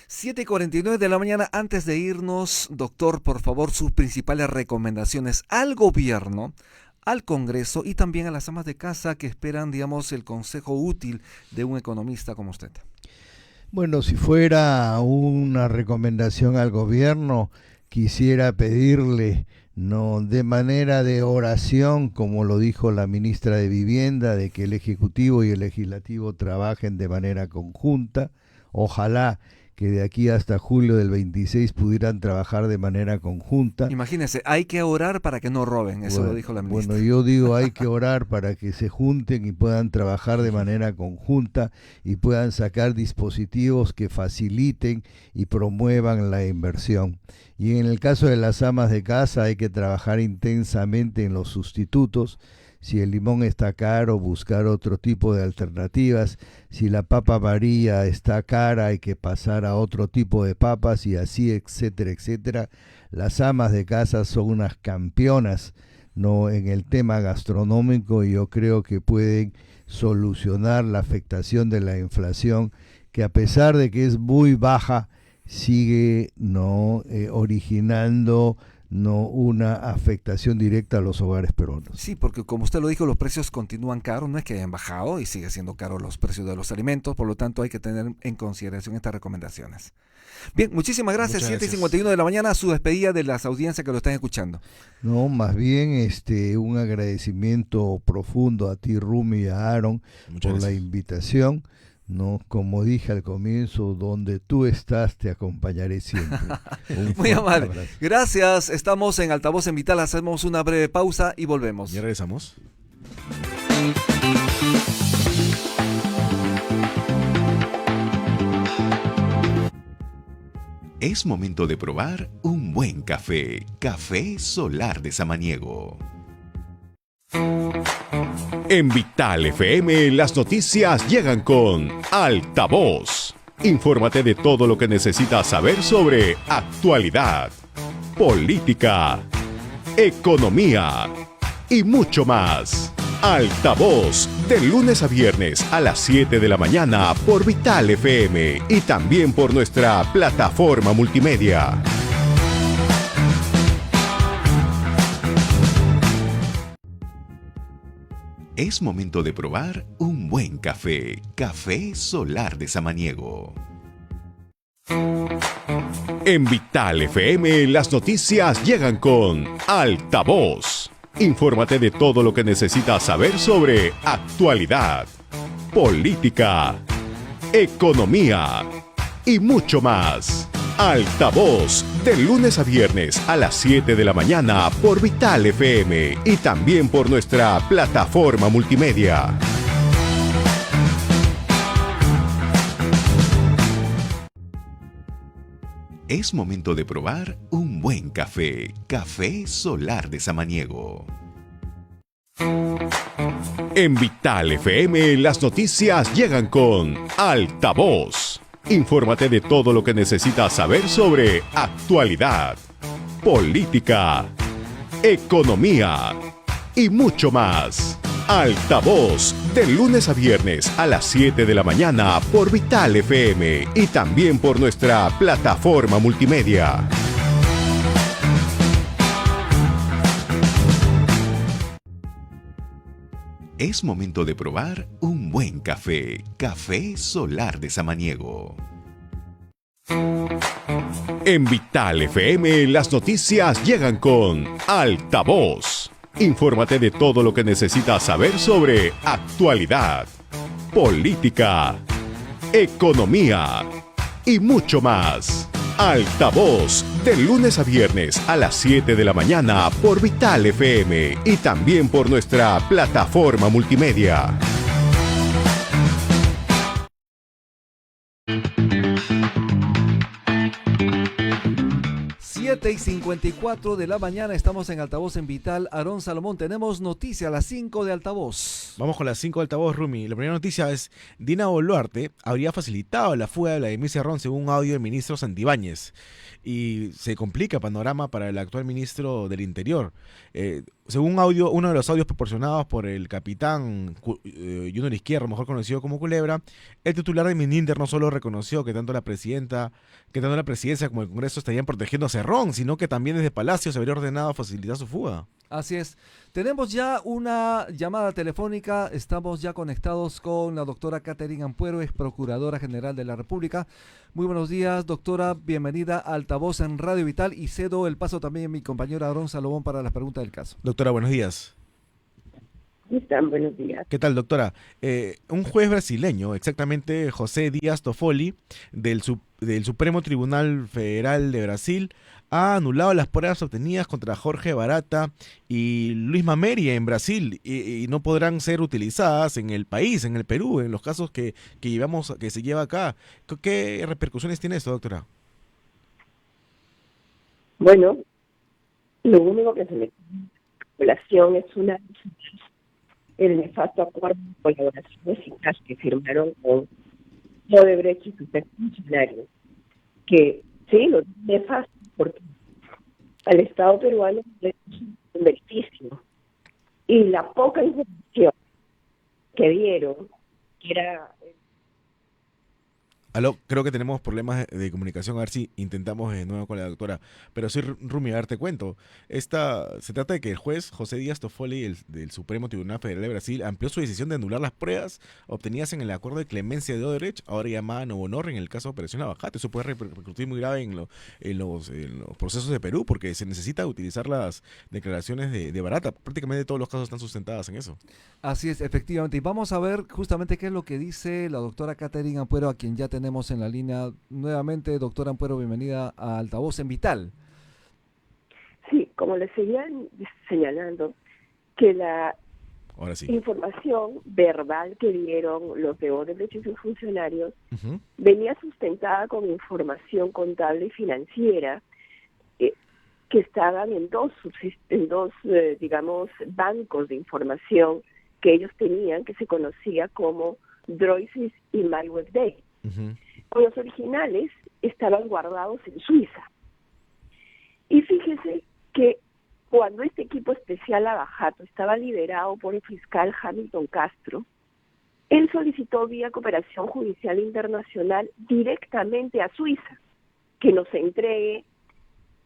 7:49 de la mañana. Antes de irnos, doctor, por favor, sus principales recomendaciones al gobierno, al Congreso y también a las amas de casa que esperan, digamos, el consejo útil de un economista como usted. Bueno, si fuera una recomendación al gobierno, quisiera pedirle, no de manera de oración, como lo dijo la ministra de Vivienda, de que el Ejecutivo y el Legislativo trabajen de manera conjunta. Ojalá que de aquí hasta julio del 26 pudieran trabajar de manera conjunta. Imagínese, hay que orar para que no roben, eso lo dijo la ministra. Bueno, yo digo, hay que orar para que se junten y puedan trabajar de manera conjunta y puedan sacar dispositivos que faciliten y promuevan la inversión. Y en el caso de las amas de casa hay que trabajar intensamente en los sustitutos. Si el limón está caro, buscar otro tipo de alternativas. Si la papa María está cara, hay que pasar a otro tipo de papas y así, etcétera, etcétera. Las amas de casa son unas campeonas, ¿no?, en el tema gastronómico, y yo creo que pueden solucionar la afectación de la inflación, que a pesar de que es muy baja, sigue originando una afectación directa a los hogares peruanos. Sí, porque como usted lo dijo, los precios continúan caros, no es que hayan bajado y sigue siendo caros los precios de los alimentos, por lo tanto hay que tener en consideración estas recomendaciones. Bien, muchísimas gracias. Muchas 7:51 de la mañana, su despedida de las audiencias que lo están escuchando. No, más bien un agradecimiento profundo a ti, Rumi, y a Aaron Muchas por la gracias. invitación. No, como dije al comienzo, donde tú estás te acompañaré siempre. Un Muy fuerte amable. abrazo. Gracias, estamos en Altavoz en Vital, hacemos una breve pausa y volvemos. Ya regresamos. Es momento de probar un buen café. Café Solar de Samaniego. En Vital FM, las noticias llegan con Altavoz. Infórmate de todo lo que necesitas saber sobre actualidad, política, economía y mucho más. Altavoz, de lunes a viernes a las 7 de la mañana por Vital FM y también por nuestra plataforma multimedia. Es momento de probar un buen café. Café Solar de Samaniego. En Vital FM, las noticias llegan con Altavoz. Infórmate de todo lo que necesitas saber sobre actualidad, política, economía y mucho más. Altavoz, de lunes a viernes a las 7 de la mañana por Vital FM y también por nuestra plataforma multimedia. Es momento de probar un buen café. Café Solar de Samaniego. En Vital FM, las noticias llegan con Altavoz. Infórmate de todo lo que necesitas saber sobre actualidad, política, economía y mucho más. Altavoz, de lunes a viernes a las 7 de la mañana por Vital FM y también por nuestra plataforma multimedia. Es momento de probar un buen café. Café Solar de Samaniego. En Vital FM, las noticias llegan con Altavoz. Infórmate de todo lo que necesitas saber sobre actualidad, política, economía y mucho más. Altavoz, de lunes a viernes a las 7 de la mañana por Vital FM y también por nuestra plataforma multimedia. Y 54 de la mañana, estamos en Altavoz en Vital. Aarón Salomón, tenemos noticia a las 5 de Altavoz. Vamos con las 5 de Altavoz, Rumi. La primera noticia es: Dina Boluarte habría facilitado la fuga de Vladimir Cerrón según un audio del ministro Santibáñez. Y se complica el panorama para el actual ministro del Interior. Según uno de los audios proporcionados por el capitán Junior Izquierdo, mejor conocido como Culebra, el titular de Mininter no solo reconoció que tanto la presidencia como el Congreso estarían protegiendo a Cerrón, sino que también desde Palacio se habría ordenado facilitar su fuga. Así es. Tenemos ya una llamada telefónica. Estamos ya conectados con la doctora Catherine Ampuero, ex Procuradora General de la República. Muy buenos días, doctora. Bienvenida a Altavoz en Radio Vital y cedo el paso también a mi compañero Aarón Salomón para las preguntas del caso. Doctora, buenos días. ¿Cómo están? Buenos días. ¿Qué tal, doctora? Un juez brasileño, exactamente José Díaz Toffoli, del Supremo Tribunal Federal de Brasil, ha anulado las pruebas obtenidas contra Jorge Barata y Luis Mameri en Brasil y no podrán ser utilizadas en el país, en el Perú, en los casos que se lleva acá. ¿Qué repercusiones tiene esto, doctora? Bueno, lo único que se le población es el nefasto acuerdo de colaboración eficaz que firmaron con Odebrecht y sus funcionarios, que sí, lo nefasto porque al Estado peruano le es un beneficio y la poca información que dieron, que era... Aló, creo que tenemos problemas de comunicación, a ver si intentamos de nuevo con la doctora. Pero sí, Rumi, a ver, te cuento. Se trata de que el juez José Díaz Toffoli del Supremo Tribunal Federal de Brasil amplió su decisión de anular las pruebas obtenidas en el acuerdo de clemencia de Odebrecht, ahora llamada Novo Honor, en el caso de Operación Abajate. Eso puede repercutir muy grave en los procesos de Perú, porque se necesita utilizar las declaraciones de Barata. Prácticamente todos los casos están sustentados en eso. Así es, efectivamente. Y vamos a ver justamente qué es lo que dice la doctora Catherine Ampuero, a quien ya tenemos en la línea nuevamente. Doctora Ampuero, bienvenida a Altavoz en Vital. Sí, como les seguían señalando, que la Ahora sí. información verbal que dieron los de Odebrecht y sus funcionarios Uh-huh. venía sustentada con información contable y financiera que estaban en dos digamos, bancos de información que ellos tenían, que se conocía como Droisis y MyWebDay. Uh-huh. Los originales estaban guardados en Suiza. Y fíjese que cuando este equipo especial Abajato estaba liderado por el fiscal Hamilton Castro, él solicitó vía cooperación judicial internacional directamente a Suiza que nos entregue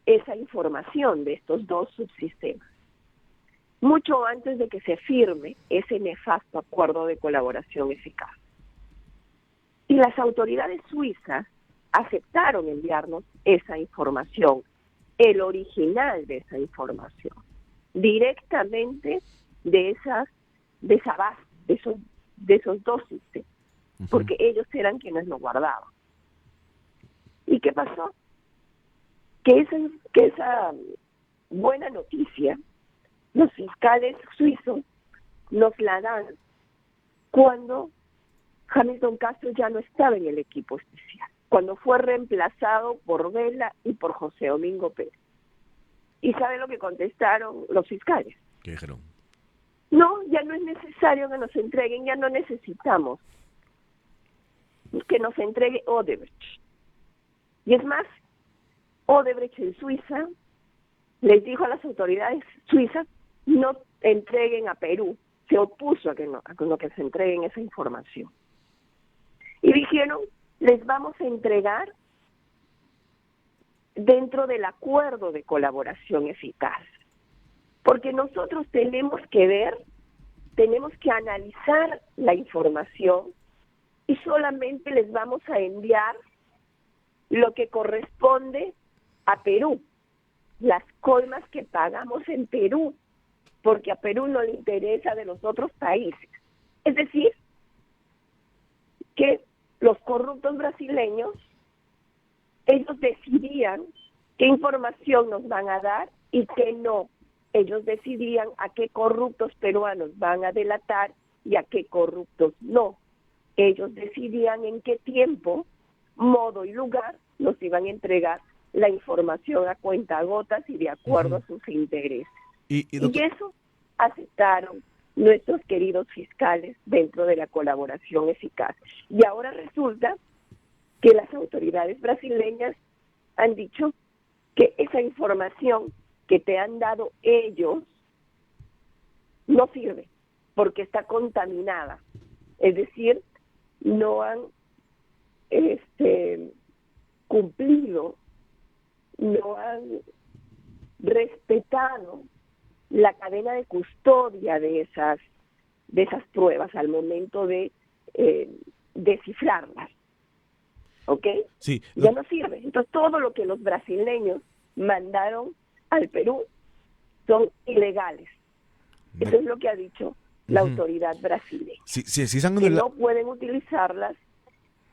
esa información de estos dos subsistemas, mucho antes de que se firme ese nefasto acuerdo de colaboración eficaz. Y las autoridades suizas aceptaron enviarnos esa información, el original de esa información, directamente de esa base, de esos dos sistemas, Uh-huh. porque ellos eran quienes lo guardaban. ¿Y qué pasó? Que esa buena noticia, los fiscales suizos nos la dan cuando Hamilton Castro ya no estaba en el equipo especial, cuando fue reemplazado por Vela y por José Domingo Pérez. ¿Y saben lo que contestaron los fiscales? ¿Qué dijeron? No, ya no es necesario que nos entreguen, ya no necesitamos que nos entregue Odebrecht. Y es más, Odebrecht en Suiza les dijo a las autoridades suizas no entreguen a Perú, se opuso a que se entreguen esa información. Y dijeron, les vamos a entregar dentro del acuerdo de colaboración eficaz, porque nosotros tenemos que analizar la información y solamente les vamos a enviar lo que corresponde a Perú, las coimas que pagamos en Perú, porque a Perú no le interesa de los otros países. Es decir, que los corruptos brasileños decidían qué información nos van a dar y qué no. Ellos decidían a qué corruptos peruanos van a delatar y a qué corruptos no. Ellos decidían en qué tiempo, modo y lugar nos iban a entregar la información a cuentagotas y de acuerdo a sus intereses. Y eso aceptaron nuestros queridos fiscales dentro de la colaboración eficaz. Y ahora resulta que las autoridades brasileñas han dicho que esa información que te han dado ellos no sirve porque está contaminada. Es decir, no han cumplido, no han respetado la cadena de custodia de esas pruebas al momento de descifrarlas. ¿Ok? Sí. Ya no sirve. Entonces, todo lo que los brasileños mandaron al Perú son ilegales. Eso es lo que ha dicho la autoridad brasileña. Que no pueden utilizarlas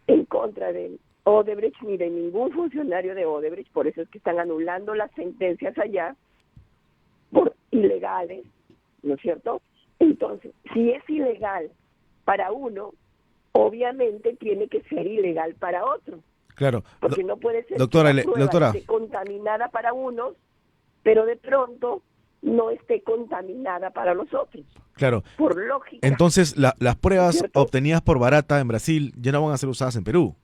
en contra de Odebrecht ni de ningún funcionario de Odebrecht, por eso es que están anulando las sentencias allá por ilegales, ¿no es cierto? Entonces, si es ilegal para uno, obviamente tiene que ser ilegal para otro. Claro. Porque no puede ser doctora, que la prueba esté contaminada para unos, pero de pronto no esté contaminada para los otros. Claro. Por lógica. Entonces, las pruebas ¿cierto? obtenidas por Barata en Brasil ya no van a ser usadas en Perú.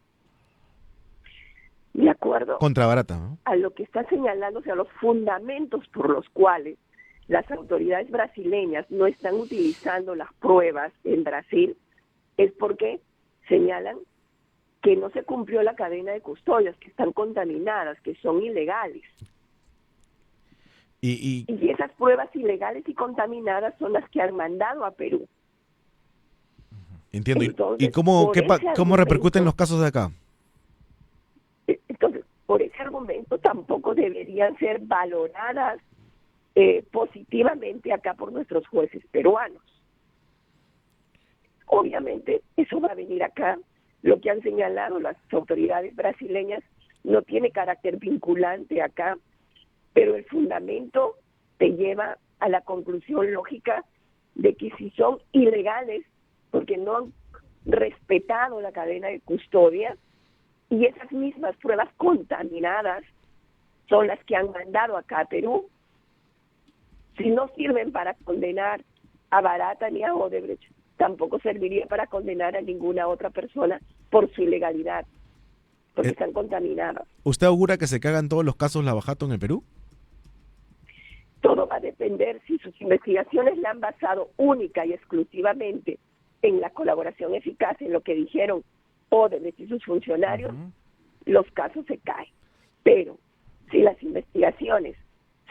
De acuerdo contra Barata, ¿no? A lo que está señalando, o sea, los fundamentos por los cuales las autoridades brasileñas no están utilizando las pruebas en Brasil, es porque señalan que no se cumplió la cadena de custodias, que están contaminadas, que son ilegales. Y esas pruebas ilegales y contaminadas son las que han mandado a Perú. Entiendo. Entonces, ¿Y cómo repercuten los casos de acá? Entonces, por ese argumento tampoco deberían ser valoradas positivamente acá por nuestros jueces peruanos. Obviamente, eso va a venir acá. Lo que han señalado las autoridades brasileñas no tiene carácter vinculante acá, pero el fundamento te lleva a la conclusión lógica de que si son ilegales, porque no han respetado la cadena de custodia, y esas mismas pruebas contaminadas son las que han mandado acá a Perú, si no sirven para condenar a Barata ni a Odebrecht, tampoco serviría para condenar a ninguna otra persona por su ilegalidad, porque están contaminadas. ¿Usted augura que se cagan todos los casos Lavajato en el Perú? Todo va a depender si sus investigaciones la han basado única y exclusivamente en la colaboración eficaz, en lo que dijeron Odebrecht y sus funcionarios, los casos se caen. Pero si las investigaciones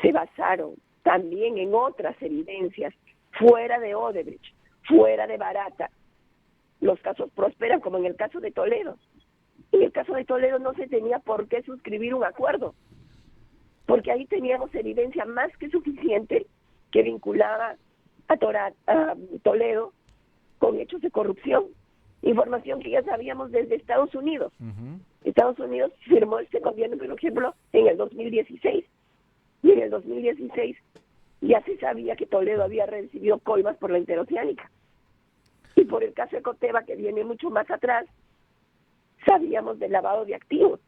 se basaron también en otras evidencias fuera de Odebrecht, fuera de Barata, los casos prosperan, como en el caso de Toledo. En el caso de Toledo no se tenía por qué suscribir un acuerdo, porque ahí teníamos evidencia más que suficiente que vinculaba a Toledo con hechos de corrupción, información que ya sabíamos desde Estados Unidos. Estados Unidos firmó este gobierno, por ejemplo, en el 2016, y en el 2016 ya se sabía que Toledo había recibido coimas por la interoceánica. Y por el caso de Coteva, que viene mucho más atrás, sabíamos del lavado de activos,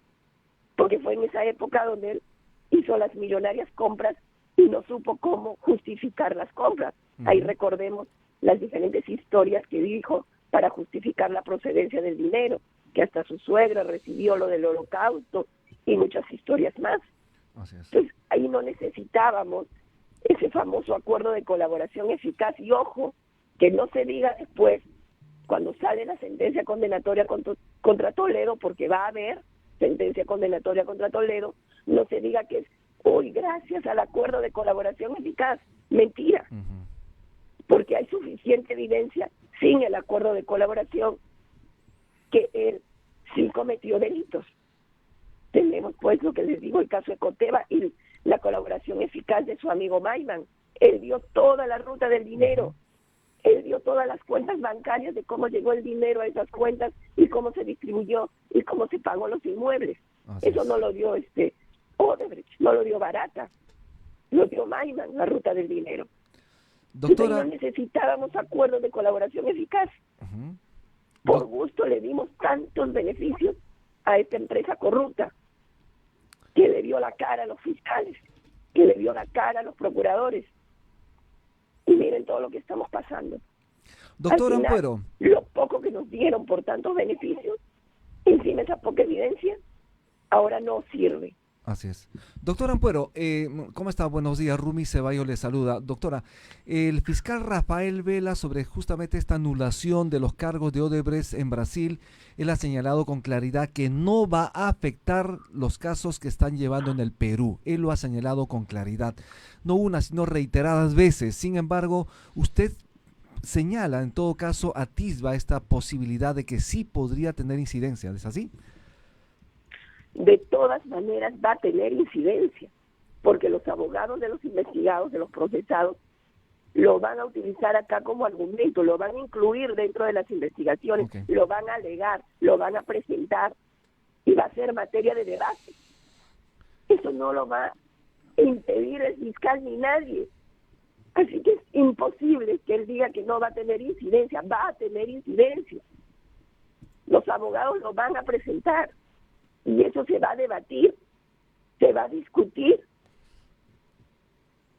porque fue en esa época donde él hizo las millonarias compras y no supo cómo justificar las compras. Ahí recordemos las diferentes historias que dijo para justificar la procedencia del dinero, que hasta su suegra recibió lo del Holocausto y muchas historias más. Entonces, ahí no necesitábamos ese famoso acuerdo de colaboración eficaz. Y ojo, que no se diga después, cuando sale la sentencia condenatoria contra Toledo, porque va a haber sentencia condenatoria contra Toledo, no se diga que es hoy gracias al acuerdo de colaboración eficaz. Mentira. Porque hay suficiente evidencia sin el acuerdo de colaboración que él sí cometió delitos. Tenemos pues lo que les digo, el caso de Coteva y la colaboración eficaz de su amigo Maiman. Él dio toda la ruta del dinero, él dio todas las cuentas bancarias de cómo llegó el dinero a esas cuentas y cómo se distribuyó y cómo se pagó los inmuebles. Eso no lo dio Odebrecht, no lo dio Barata, lo dio Maiman, la ruta del dinero. Doctora, no necesitábamos acuerdos de colaboración eficaz. Ujú. Por gusto le dimos tantos beneficios a esta empresa corrupta, que le dio la cara a los fiscales, que le dio la cara a los procuradores. Y miren todo lo que estamos pasando. Doctora Al final, Ampuero. lo poco que nos dieron por tantos beneficios, encima esa poca evidencia, ahora no sirve. Así es. Doctora Ampuero, ¿cómo está? Buenos días, Rumi Ceballos le saluda. Doctora, el fiscal Rafael Vela, sobre justamente esta anulación de los cargos de Odebrecht en Brasil, él ha señalado con claridad que no va a afectar los casos que están llevando en el Perú. Él lo ha señalado con claridad, no una, sino reiteradas veces. Sin embargo, usted señala, en todo caso, atisba esta posibilidad de que sí podría tener incidencia. ¿Es así? De todas maneras va a tener incidencia, porque los abogados de los investigados, de los procesados, lo van a utilizar acá como argumento, lo van a incluir dentro de las investigaciones, Okay. lo van a alegar, lo van a presentar y va a ser materia de debate. Eso no lo va a impedir el fiscal ni nadie. Así que es imposible que él diga que no va a tener incidencia, va a tener incidencia. Los abogados lo van a presentar. Y eso se va a debatir, se va a discutir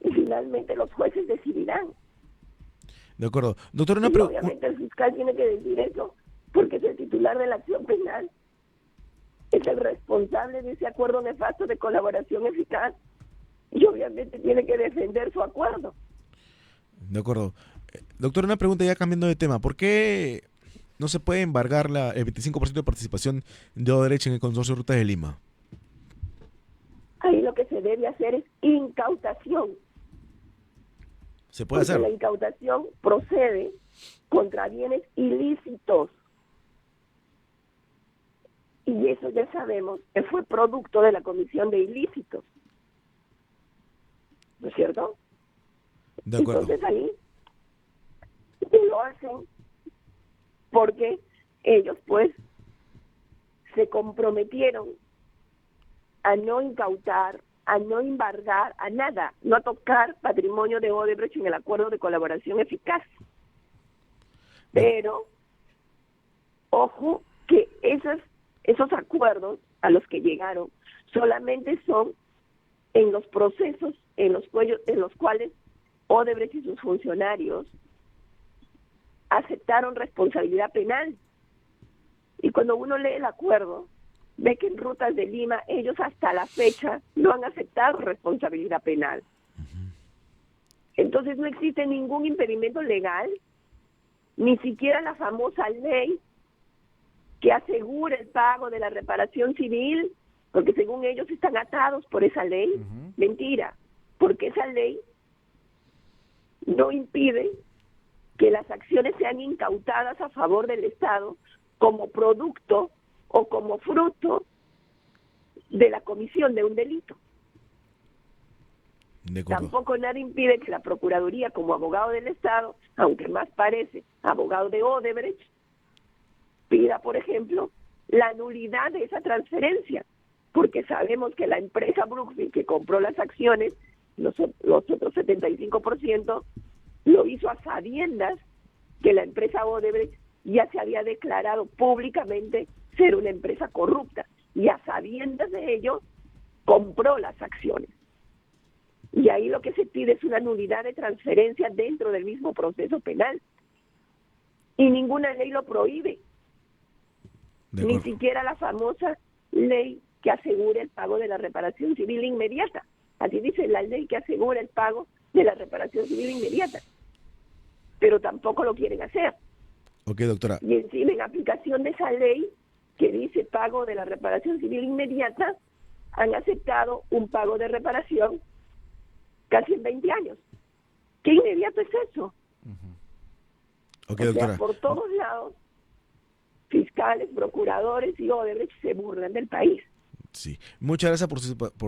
y finalmente los jueces decidirán. De acuerdo. Doctor, una Y pregunta. obviamente el fiscal tiene que decir eso porque es el titular de la acción penal, es el responsable de ese acuerdo nefasto de colaboración eficaz y obviamente tiene que defender su acuerdo. De acuerdo. Doctor, una pregunta ya cambiando de tema. ¿Por qué no se puede embargar el 25% de participación de Odebrecht en el Consorcio Rutas de Lima? Ahí lo que se debe hacer es incautación. ¿Se puede Porque hacer? la incautación procede contra bienes ilícitos. Y eso ya sabemos que fue producto de la comisión de ilícitos. ¿No es cierto? De acuerdo. Entonces ahí lo hacen porque ellos pues se comprometieron a no incautar, a no embargar, a nada, no a tocar patrimonio de Odebrecht en el acuerdo de colaboración eficaz. Pero, ojo, que esos acuerdos a los que llegaron solamente son en los procesos en los cuales Odebrecht y sus funcionarios aceptaron responsabilidad penal. Y cuando uno lee el acuerdo, ve que en Rutas de Lima ellos hasta la fecha no han aceptado responsabilidad penal. Entonces no existe ningún impedimento legal, ni siquiera la famosa ley que asegura el pago de la reparación civil, porque según ellos están atados por esa ley. Ujú. Mentira, porque esa ley no impide que las acciones sean incautadas a favor del Estado como producto o como fruto de la comisión de un delito. De acuerdo. Tampoco nada impide que la Procuraduría, como abogado del Estado, aunque más parece abogado de Odebrecht, pida, por ejemplo, la nulidad de esa transferencia, porque sabemos que la empresa Brookfield, que compró las acciones, los otros 75%, lo hizo a sabiendas que la empresa Odebrecht ya se había declarado públicamente ser una empresa corrupta, y a sabiendas de ello compró las acciones. Y ahí lo que se pide es una nulidad de transferencia dentro del mismo proceso penal. Y ninguna ley lo prohíbe, De ni acuerdo. siquiera la famosa ley que asegura el pago de la reparación civil inmediata. Así dice la ley que asegura el pago de la reparación civil inmediata. Pero tampoco lo quieren hacer. Ok, doctora. Y encima, en aplicación de esa ley que dice pago de la reparación civil inmediata, han aceptado un pago de reparación casi en 20 años. ¿Qué inmediato es eso? Ok, O sea, doctora. por todos lados, fiscales, procuradores y Odebrecht se burlan del país. Sí. Muchas gracias por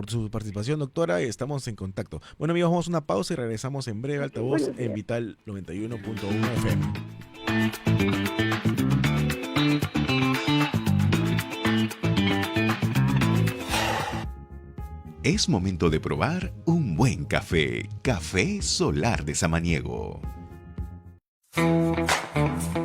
su participación, doctora. Estamos en contacto. Bueno, amigos, vamos a una pausa y regresamos en breve. Altavoz Buenos días. en Vital 91.1 FM. Es momento de probar un buen café. Café Solar de Samaniego.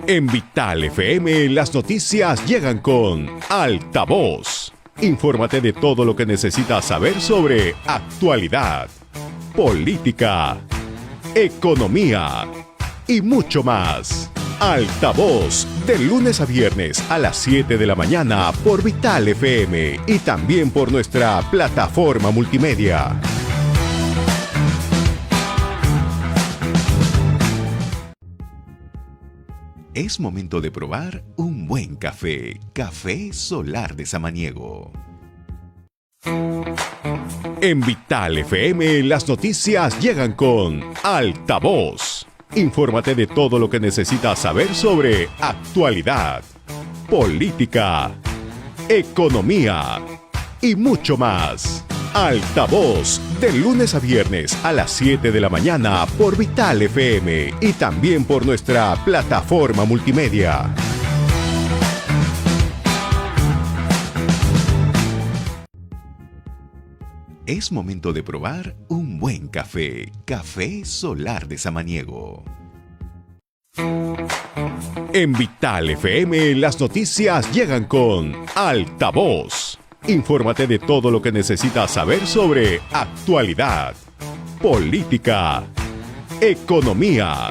En Vital FM las noticias llegan con Altavoz. Infórmate de todo lo que necesitas saber sobre actualidad, política, economía y mucho más. Altavoz, de lunes a viernes a las 7 de la mañana por Vital FM y también por nuestra plataforma multimedia. Es momento de probar un buen café. Café Solar de Samaniego. En Vital FM las noticias llegan con Altavoz. Infórmate de todo lo que necesitas saber sobre actualidad, política, economía y mucho más. Altavoz, de lunes a viernes a las 7 de la mañana por Vital FM y también por nuestra plataforma multimedia. Es momento de probar un buen café. Café Solar de Samaniego. En Vital FM las noticias llegan con Altavoz. Infórmate de todo lo que necesitas saber sobre actualidad, política, economía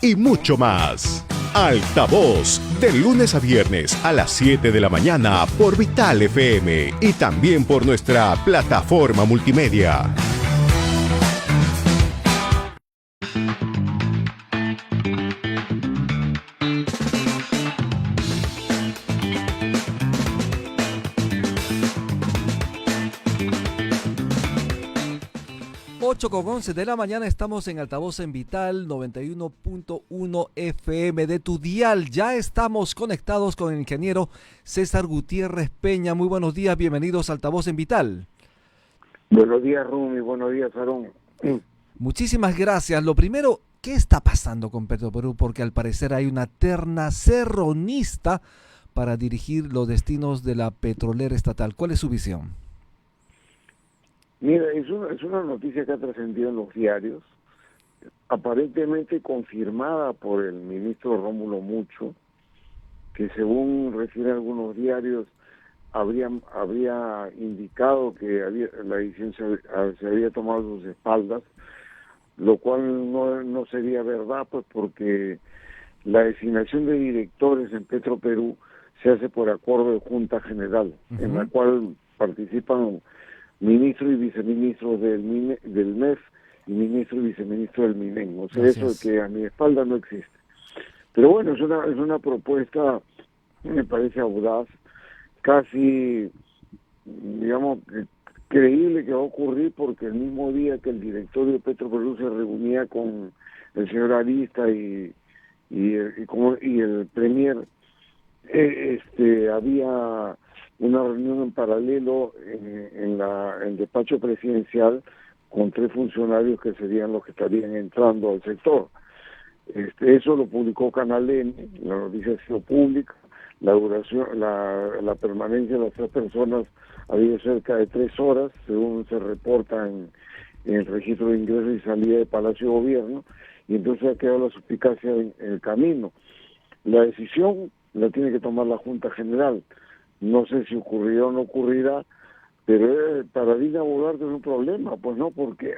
y mucho más. Altavoz, de lunes a viernes a las 7 de la mañana por Vital FM y también por nuestra plataforma multimedia. Con 11 de la mañana estamos en Altavoz en Vital 91.1 FM de tu dial. Ya estamos conectados con el ingeniero César Gutiérrez Peña. Muy buenos días, bienvenidos a Altavoz en Vital. Buenos días, Rumi, buenos días, Aarón. Muchísimas gracias. Lo primero, ¿qué está pasando con Petroperú? Porque al parecer hay una terna serronista para dirigir los destinos de la petrolera estatal. ¿Cuál es su visión? Mira, es una noticia que ha trascendido en los diarios, aparentemente confirmada por el ministro Rómulo Mucho, que según refieren algunos diarios, habría indicado que la decisión se había tomado a sus espaldas, lo cual no sería verdad, pues porque la designación de directores en Petroperú se hace por acuerdo de Junta General, en la cual participan ministro y viceministro del MEF y ministro y viceministro del MINEN. O sea, eso de que a mi espalda no existe. Pero bueno, es una propuesta, me parece audaz, casi, digamos, creíble que va a ocurrir, porque el mismo día que el directorio de Petroperú se reunía con el señor Arista y el premier, había una reunión en paralelo en el despacho presidencial con 3 funcionarios que serían los que estarían entrando al sector. Eso lo publicó Canal N, la noticia ha sido pública, la duración, la permanencia de las 3 personas había cerca de 3 horas, según se reporta en el registro de ingreso y salida de Palacio de Gobierno, y entonces ha quedado la suspicacia en el camino. La decisión la tiene que tomar la Junta General. No sé si ocurrirá o no ocurrirá, pero para Dina Boluarte es un problema, pues no, porque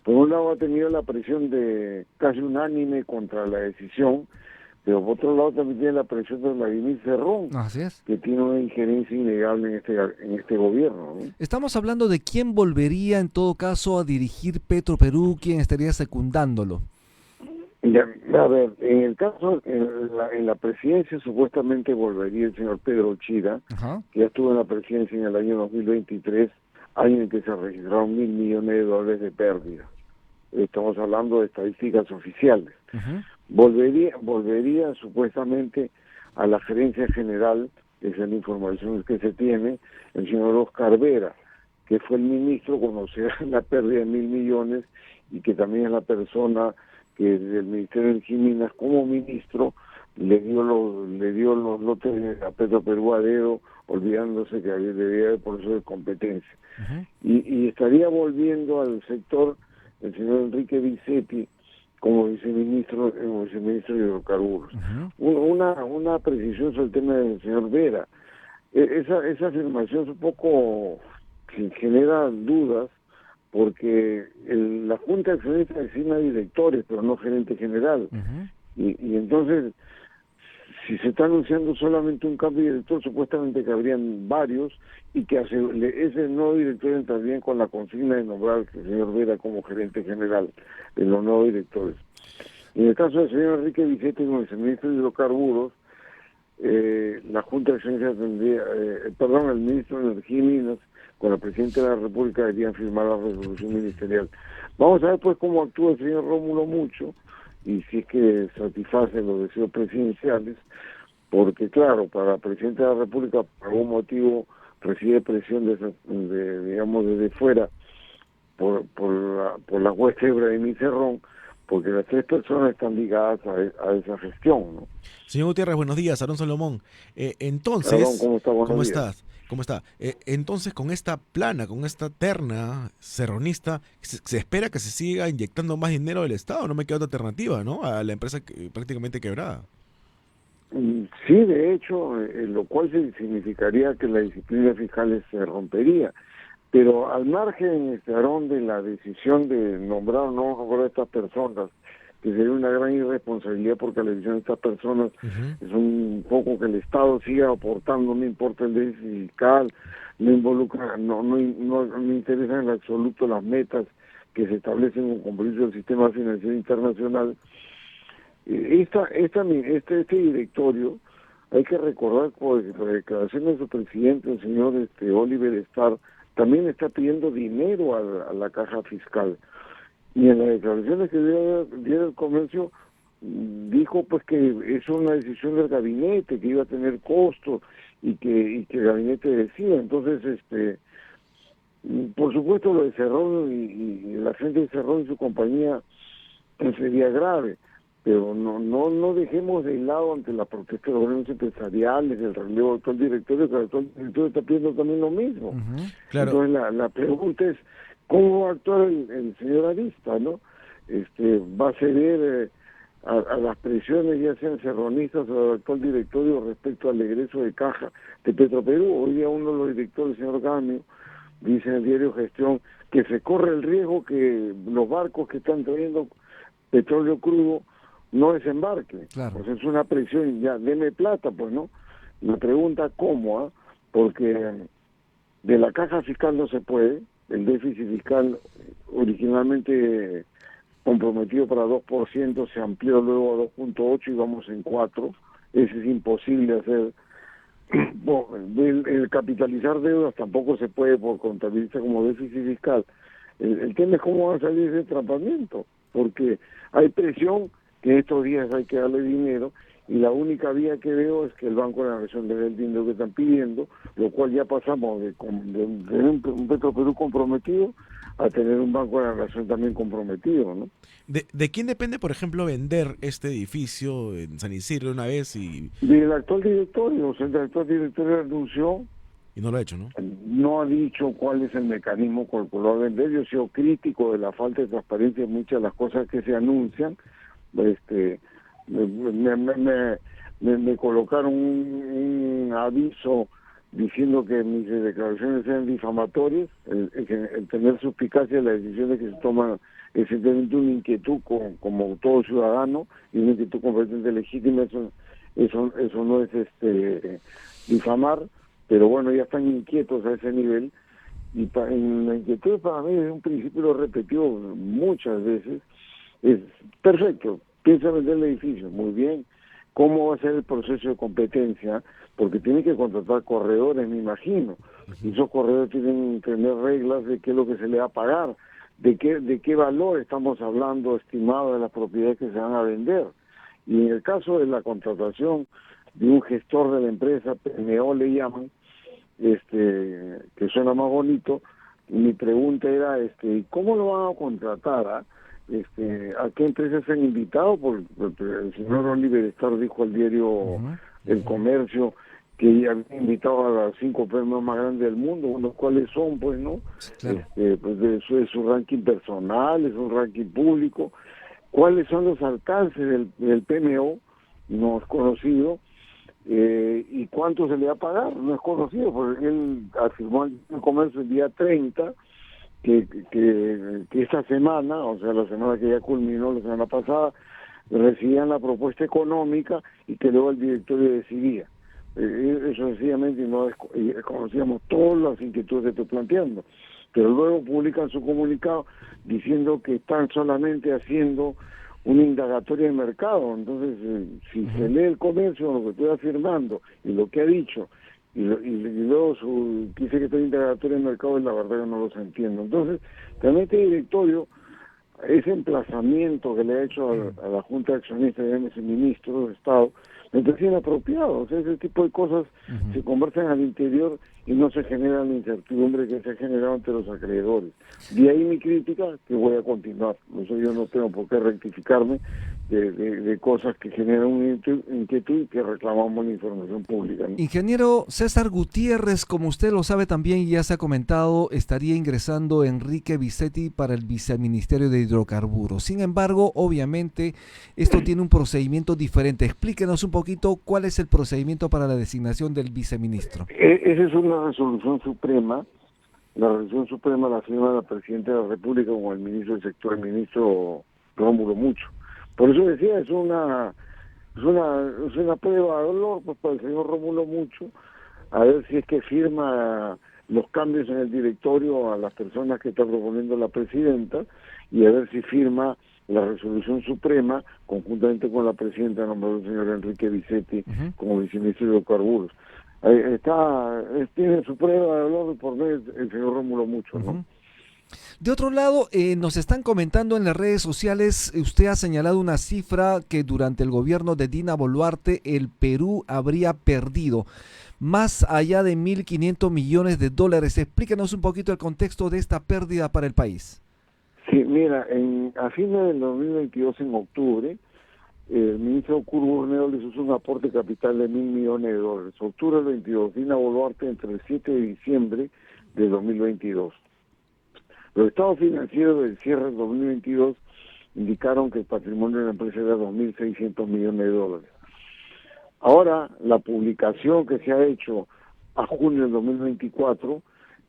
por un lado ha tenido la presión de casi unánime contra la decisión, pero por otro lado también tiene la presión de Vladimir Cerrón, que tiene una injerencia innegable en este gobierno, ¿no? Estamos hablando de quién volvería en todo caso a dirigir Petroperú, quién estaría secundándolo. Ya, a ver, en el caso, en la presidencia supuestamente volvería el señor Pedro Chira, que ya estuvo en la presidencia en el año 2023, año en que se registraron $1.000 millones de pérdidas. Estamos hablando de estadísticas oficiales. Volvería supuestamente a la gerencia general, esa es la información que se tiene, el señor Oscar Vera, que fue el ministro, conocerá la pérdida de 1.000 millones y que también es la persona que desde el Ministerio de Energía y Minas como ministro le dio los lotes a Petroperú a dedo, olvidándose que debía haber proceso de competencia. Y estaría volviendo al sector el señor Enrique Bisetti como viceministro de hidrocarburos. Una precisión sobre el tema del señor Vera. Esa afirmación es un poco que genera dudas, porque la Junta de Accionistas designa directores, pero no gerente general. Y entonces, si se está anunciando solamente un cambio de director, supuestamente que habrían varios, y que ese nuevo director entraría con la consigna de nombrar al señor Vera como gerente general de los nuevos directores. En el caso del señor Enrique Bisetti, como viceministro de hidrocarburos, la Junta de Accionistas tendría, el ministro de Energía y Minas con la Presidenta de la República deberían firmar la resolución ministerial. Vamos a ver pues cómo actúa el señor Rómulo Mucho y si es que satisface los deseos presidenciales, porque claro, para la Presidenta de la República por algún motivo recibe presión digamos desde fuera por la hueste de Vladimir Cerrón, porque las tres personas están ligadas a esa gestión, ¿no? Señor Gutiérrez, buenos días. Aarón Salomón. Entonces, Aarón, ¿cómo está? ¿Cómo estás? ¿Cómo está? Entonces, con esta plana, con esta terna cerronista, se espera que se siga inyectando más dinero del Estado. No me queda otra alternativa, ¿no? A la empresa prácticamente quebrada. Sí, de hecho, lo cual significaría que la disciplina fiscal se rompería. Pero al margen, Aarón, de la decisión de nombrar o no nombrar a estas personas, que sería una gran irresponsabilidad porque la decisión de estas personas es un poco que el Estado siga aportando, no importa el déficit fiscal, no involucra, no interesa en absoluto las metas que se establecen con compromiso del sistema financiero internacional. Este directorio, hay que recordar por la declaración de su presidente, el señor Oliver Starr, también está pidiendo dinero a la caja fiscal. Y en las declaraciones que dio el comercio, dijo pues que es una decisión del gabinete, que iba a tener costos y que el gabinete decía. Entonces, por supuesto, lo de Cerrón y la gente de Cerrón y su compañía sería grave, pero no dejemos de lado ante la protesta de los gremios empresariales, el relevo del actual directorio, que el actual directorio está pidiendo también lo mismo. Claro. Entonces la pregunta es, ¿cómo va a actuar el señor Arista, no? ¿Va a ceder a las presiones, ya sean cerronistas o del actual directorio, respecto al egreso de caja de Petroperú? Hoy día uno de los directores, el señor Gamio, dice en el diario Gestión que se corre el riesgo que los barcos que están trayendo petróleo crudo no desembarque. Claro. Pues es una presión, ya, deme plata, pues, ¿no? Me pregunta cómo, porque de la caja fiscal no se puede, el déficit fiscal originalmente comprometido para 2%, se amplió luego a 2.8 y vamos en 4, eso es imposible hacer. El capitalizar deudas tampoco se puede por contabilizar como déficit fiscal. El tema es cómo va a salir ese atrapamiento, porque hay presión que estos días hay que darle dinero, y la única vía que veo es que el Banco de la Nación le dé el dinero que están pidiendo, lo cual ya pasamos de tener un Petroperú comprometido a tener un Banco de la Nación también comprometido, ¿no? ¿De quién depende, por ejemplo, vender este edificio en San Isidro una vez y...? Del actual directorio. O sea, el actual directorio renunció. Y no lo ha hecho, ¿no? No ha dicho cuál es el mecanismo con el que lo va a vender. Yo he sido crítico de la falta de transparencia en muchas de las cosas que se anuncian. Me colocaron un aviso diciendo que mis declaraciones eran difamatorias. El tener suspicacia de las decisiones que se toman es simplemente una inquietud como todo ciudadano, y una inquietud completamente legítima. Eso no es difamar, pero bueno, ya están inquietos a ese nivel, y la inquietud para mí es un principio, lo he repetido muchas veces, es perfecto, piensa vender el edificio, muy bien. ¿Cómo va a ser el proceso de competencia? Porque tiene que contratar corredores, me imagino. Y esos corredores tienen que tener reglas de qué es lo que se le va a pagar, de qué valor estamos hablando estimado de las propiedades que se van a vender. Y en el caso de la contratación de un gestor de la empresa, PMO le llaman, que suena más bonito, mi pregunta era, ¿cómo lo van a contratar? a qué empresas se han invitado, porque el señor Oliver Star dijo al diario El Comercio que ya había invitado a las 5 premios más grandes del mundo, los cuales son, pues, ¿no? Claro. Pues eso es su ranking personal, es un ranking público. ¿Cuáles son los alcances del PMO? No es conocido. ¿Y cuánto se le va a pagar? No es conocido, porque él afirmó en El Comercio el día 30 que esta semana, o sea, la semana que ya culminó la semana pasada, recibían la propuesta económica y que luego el directorio decidía. Eso sencillamente no conocíamos todas las inquietudes que estoy planteando, pero luego publican su comunicado diciendo que están solamente haciendo una indagatoria de mercado. Entonces, si se lee El Comercio, lo que estoy afirmando y lo que ha dicho, y luego dice que está indagatoria de mercado, y la verdad que no los entiendo. Entonces, también este directorio, ese emplazamiento que le ha hecho a la Junta de Accionistas y a ese ministro de Estado, me parece inapropiado. O sea, ese tipo de cosas se conversan al interior y no se genera la incertidumbre que se ha generado ante los acreedores. De ahí mi crítica, que voy a continuar. Eso yo no tengo por qué rectificarme de cosas que generan una inquietud y que reclamamos la información pública, ¿no? Ingeniero César Gutiérrez, como usted lo sabe también y ya se ha comentado, estaría ingresando Enrique Bisetti para el Viceministerio de Hidrocarburos. Sin embargo, obviamente, esto tiene un procedimiento diferente. Explíquenos un poquito cuál es el procedimiento para la designación del viceministro. Esa es una resolución suprema. La resolución suprema la firma la Presidenta de la República como el ministro del sector, el ministro Rómulo Mucho. Por eso decía, es una prueba de dolor, pues, para el señor Rómulo Mucho, a ver si es que firma los cambios en el directorio a las personas que está proponiendo la Presidenta, y a ver si firma la resolución suprema conjuntamente con la Presidenta, nombrado el señor Enrique Bisetti como viceministro de Hidrocarburos. Tiene su prueba de dolor por medio el señor Rómulo Mucho, ¿no? De otro lado, nos están comentando en las redes sociales, usted ha señalado una cifra que durante el gobierno de Dina Boluarte el Perú habría perdido más allá de 1.500 millones de dólares. Explíquenos un poquito el contexto de esta pérdida para el país. Sí, mira, a fines del 2022, en octubre, el ministro Curvo Urneo les hizo un aporte capital de $1.000 millones. Octubre del 22, Dina Boluarte entre el 7 de diciembre de 2022. Los estados financieros del cierre del 2022 indicaron que el patrimonio de la empresa era $2.600 millones. Ahora, la publicación que se ha hecho a junio del 2024,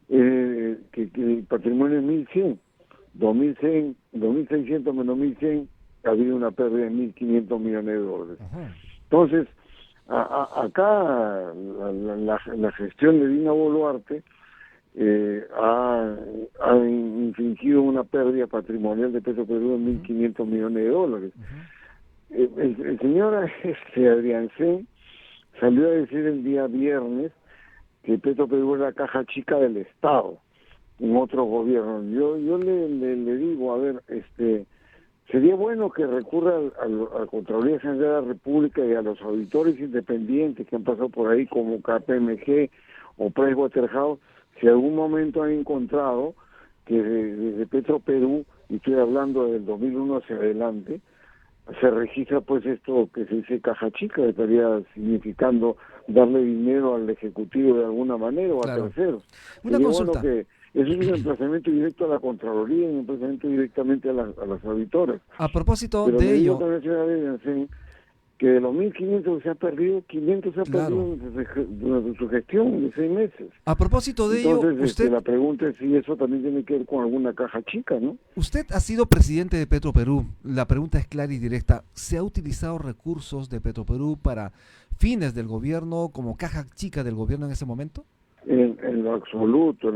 que el patrimonio es 1.100, 2.600 menos 1.100, ha habido una pérdida de $1.500 millones. Entonces, acá la gestión de Dina Boluarte ha infligido una pérdida patrimonial de Petroperú de $1.500 millones. El señor Adrián Sen salió a decir el día viernes que Petroperú es la caja chica del Estado en otros gobiernos. Yo le digo, a ver, sería bueno que recurra al Contraloría General de la República y a los auditores independientes que han pasado por ahí, como KPMG o PricewaterhouseCoopers, si algún momento han encontrado que desde Petroperú, y estoy hablando del 2001 hacia adelante, se registra pues esto que se dice caja chica, que estaría significando darle dinero al Ejecutivo de alguna manera o a terceros. Una consulta. Bueno, que eso es un emplazamiento directo a la Contraloría, un emplazamiento directamente a las auditoras. A propósito Pero de ello, que de los 1.500 se ha perdido, 500 se ha perdido durante su gestión de 6 meses. A propósito de Entonces, ello, usted... la pregunta es si eso también tiene que ver con alguna caja chica, ¿no? Usted ha sido presidente de Petroperú. La pregunta es clara y directa. ¿Se ha utilizado recursos de Petroperú para fines del gobierno, como caja chica del gobierno en ese momento? En lo absoluto,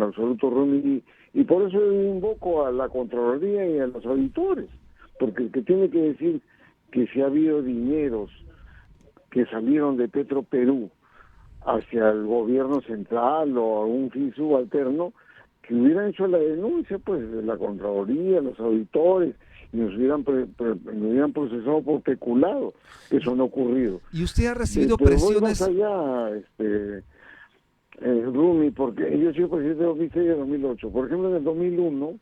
Rumi. Y por eso yo invoco a la Contraloría y a los auditores, porque el que tiene que decir que si ha habido dineros que salieron de Petroperú hacia el gobierno central o algún fin subalterno, que hubieran hecho la denuncia, pues, de la Contraloría, los auditores, y nos hubieran procesado por peculado. Eso no ha ocurrido. ¿Y usted ha recibido pero presiones? Voy más allá, Rumi, porque yo soy presidente de 2006 y de 2008. Por ejemplo, en el 2001 hubo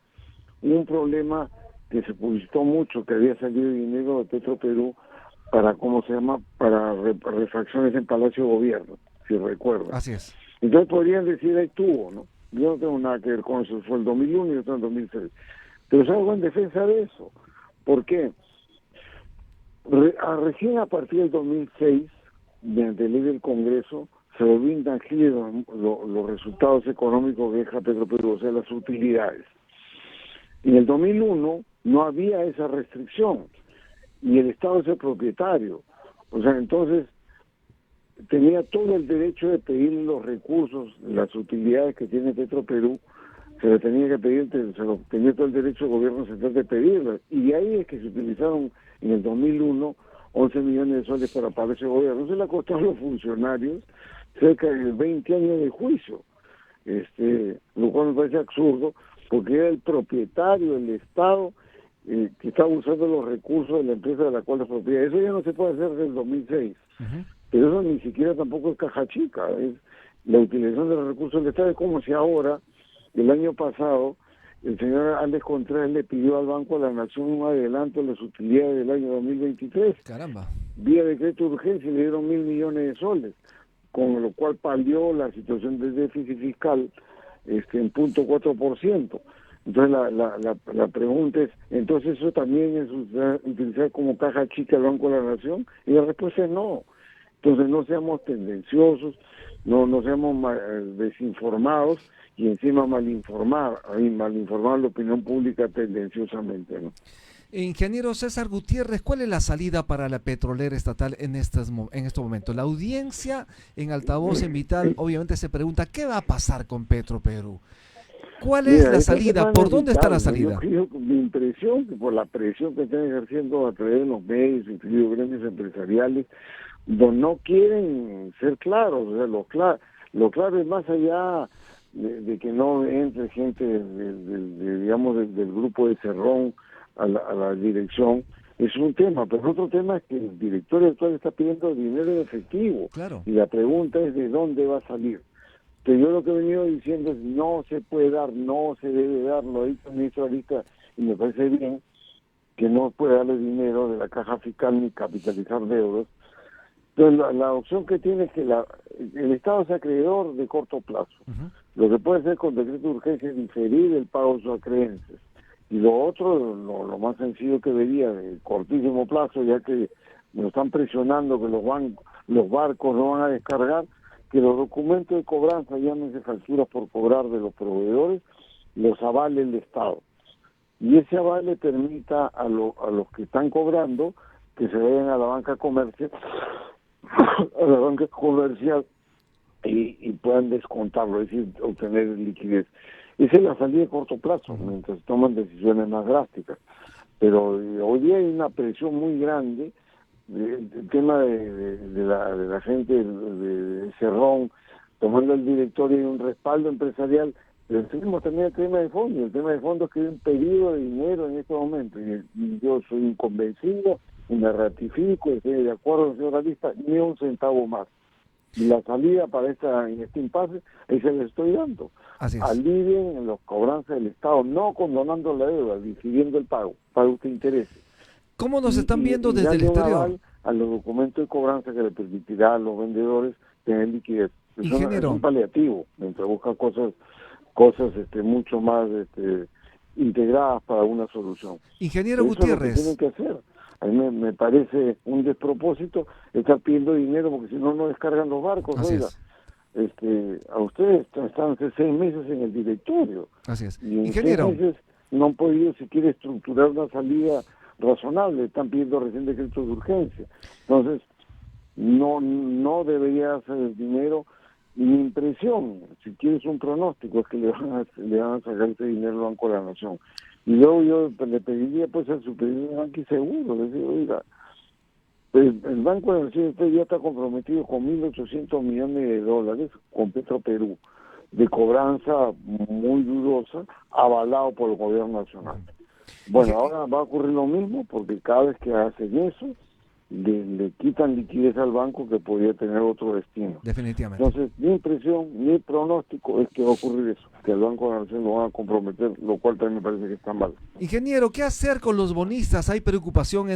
un problema que se publicitó mucho que había salido dinero de Petroperú para, ¿cómo se llama?, para refacciones en Palacio de Gobierno, si recuerdan. Así es. Entonces podrían decir, ahí tuvo, ¿no? Yo no tengo nada que ver con eso, fue el 2001 y otro en 2006. Pero es algo en defensa de eso. ¿Por qué? Recién a partir del 2006, mediante ley del Congreso, se volvió intangible los resultados económicos que deja Petroperú, o sea, las utilidades. En el 2001 no había esa restricción y el Estado es el propietario. O sea, entonces tenía todo el derecho de pedir los recursos, las utilidades que tiene Petroperú, se le tenía que pedir, tenía todo el derecho el gobierno central de pedirlas. Y ahí es que se utilizaron en el 2001 11 millones de soles para Palacio de Gobierno. Eso le costó a los funcionarios cerca de 20 años de juicio, lo cual me parece absurdo, porque era el propietario del Estado que estaba usando los recursos de la empresa de la cual es propiedad. Eso ya no se puede hacer desde el 2006. Pero eso ni siquiera tampoco es caja chica, es la utilización de los recursos del Estado. Es como si ahora, el año pasado, el señor Alex Contreras le pidió al Banco de la Nación un adelanto de las utilidades del año 2023. Caramba. Vía decreto de urgencia le dieron 1.000 millones de soles, con lo cual palió la situación de déficit fiscal en 0.4%. Entonces la pregunta es, ¿entonces eso también es utilizar como caja chica el Banco de la Nación? Y la respuesta es no. Entonces no seamos tendenciosos, no seamos desinformados y encima malinformar la opinión pública tendenciosamente, ¿no? Ingeniero César Gutiérrez, ¿cuál es la salida para la petrolera estatal en estos momentos? La audiencia en Altavoz en Vital obviamente se pregunta, ¿qué va a pasar con Petroperú? ¿Cuál es la salida? ¿Por dónde está la salida? Yo creo, mi impresión, que por la presión que están ejerciendo a través de los medios, incluidos gremios empresariales, no quieren ser claros. O sea, lo claro es más allá de que no entre gente del grupo de Cerrón a la dirección, es un tema, pero otro tema es que el director actual está pidiendo dinero en efectivo. Claro. Y la pregunta es de dónde va a salir. Que yo lo que he venido diciendo es no se puede dar, no se debe dar, lo ha dicho el ministro ahorita y me parece bien que no puede darle dinero de la caja fiscal ni capitalizar deudas. Entonces la opción que tiene es que el Estado es acreedor de corto plazo. Lo que puede hacer con decreto de urgencia es diferir el pago de sus acreencias. Y lo otro, lo más sencillo que vería de cortísimo plazo, ya que nos están presionando que los barcos no van a descargar, que los documentos de cobranza, llámense facturas por cobrar de los proveedores, los avale el Estado. Y ese aval le permita a los que están cobrando que se vayan a la banca comercial, y puedan descontarlo, es decir, obtener liquidez. Esa es la salida de corto plazo, mientras toman decisiones más drásticas. Pero hoy día hay una presión muy grande. El tema de la gente de Cerrón tomando el directorio y un respaldo empresarial, pero tenemos también el tema de fondo. El tema de fondo es que hay un pedido de dinero en este momento y yo soy inconvencido y me ratifico, estoy de acuerdo, señora Lista, ni un centavo más. Y la salida para en este impasse ahí se le estoy dando. Así es. Alivien en los cobranzas del Estado, no condonando la deuda, difiriendo el pago, para usted interese. ¿Cómo nos están viendo desde el darle un exterior? aval a los documentos de cobranza que le permitirá a los vendedores tener liquidez. Es un paliativo, mientras buscan cosas mucho más integradas para una solución. Ingeniero Eso Gutiérrez. Es lo que tienen que hacer. A mí me parece un despropósito estar pidiendo dinero porque si no, no descargan los barcos. Así Oiga, es. a ustedes están hace 6 meses en el directorio. Así es. Y en Ingeniero. 6 meses no han podido siquiera estructurar una salida razonable. Están pidiendo recién decretos de urgencia. Entonces, no debería hacer el dinero. Y mi impresión, si quieres un pronóstico, es que le van a sacar ese dinero al Banco de la Nación. Y luego yo le pediría pues al superior de Banco y Seguro, decir, oiga, pues, el Banco de la Nación ya está comprometido con $1.800 millones con Petroperú, de cobranza muy dudosa, avalado por el gobierno nacional. Bueno, ahora va a ocurrir lo mismo, porque cada vez que hacen eso, le quitan liquidez al banco que podría tener otro destino. Definitivamente. Entonces, mi impresión, mi pronóstico es que va a ocurrir eso, que el Banco de la Nación lo van a comprometer, lo cual también me parece que está mal. Ingeniero, ¿qué hacer con los bonistas? ¿Hay preocupación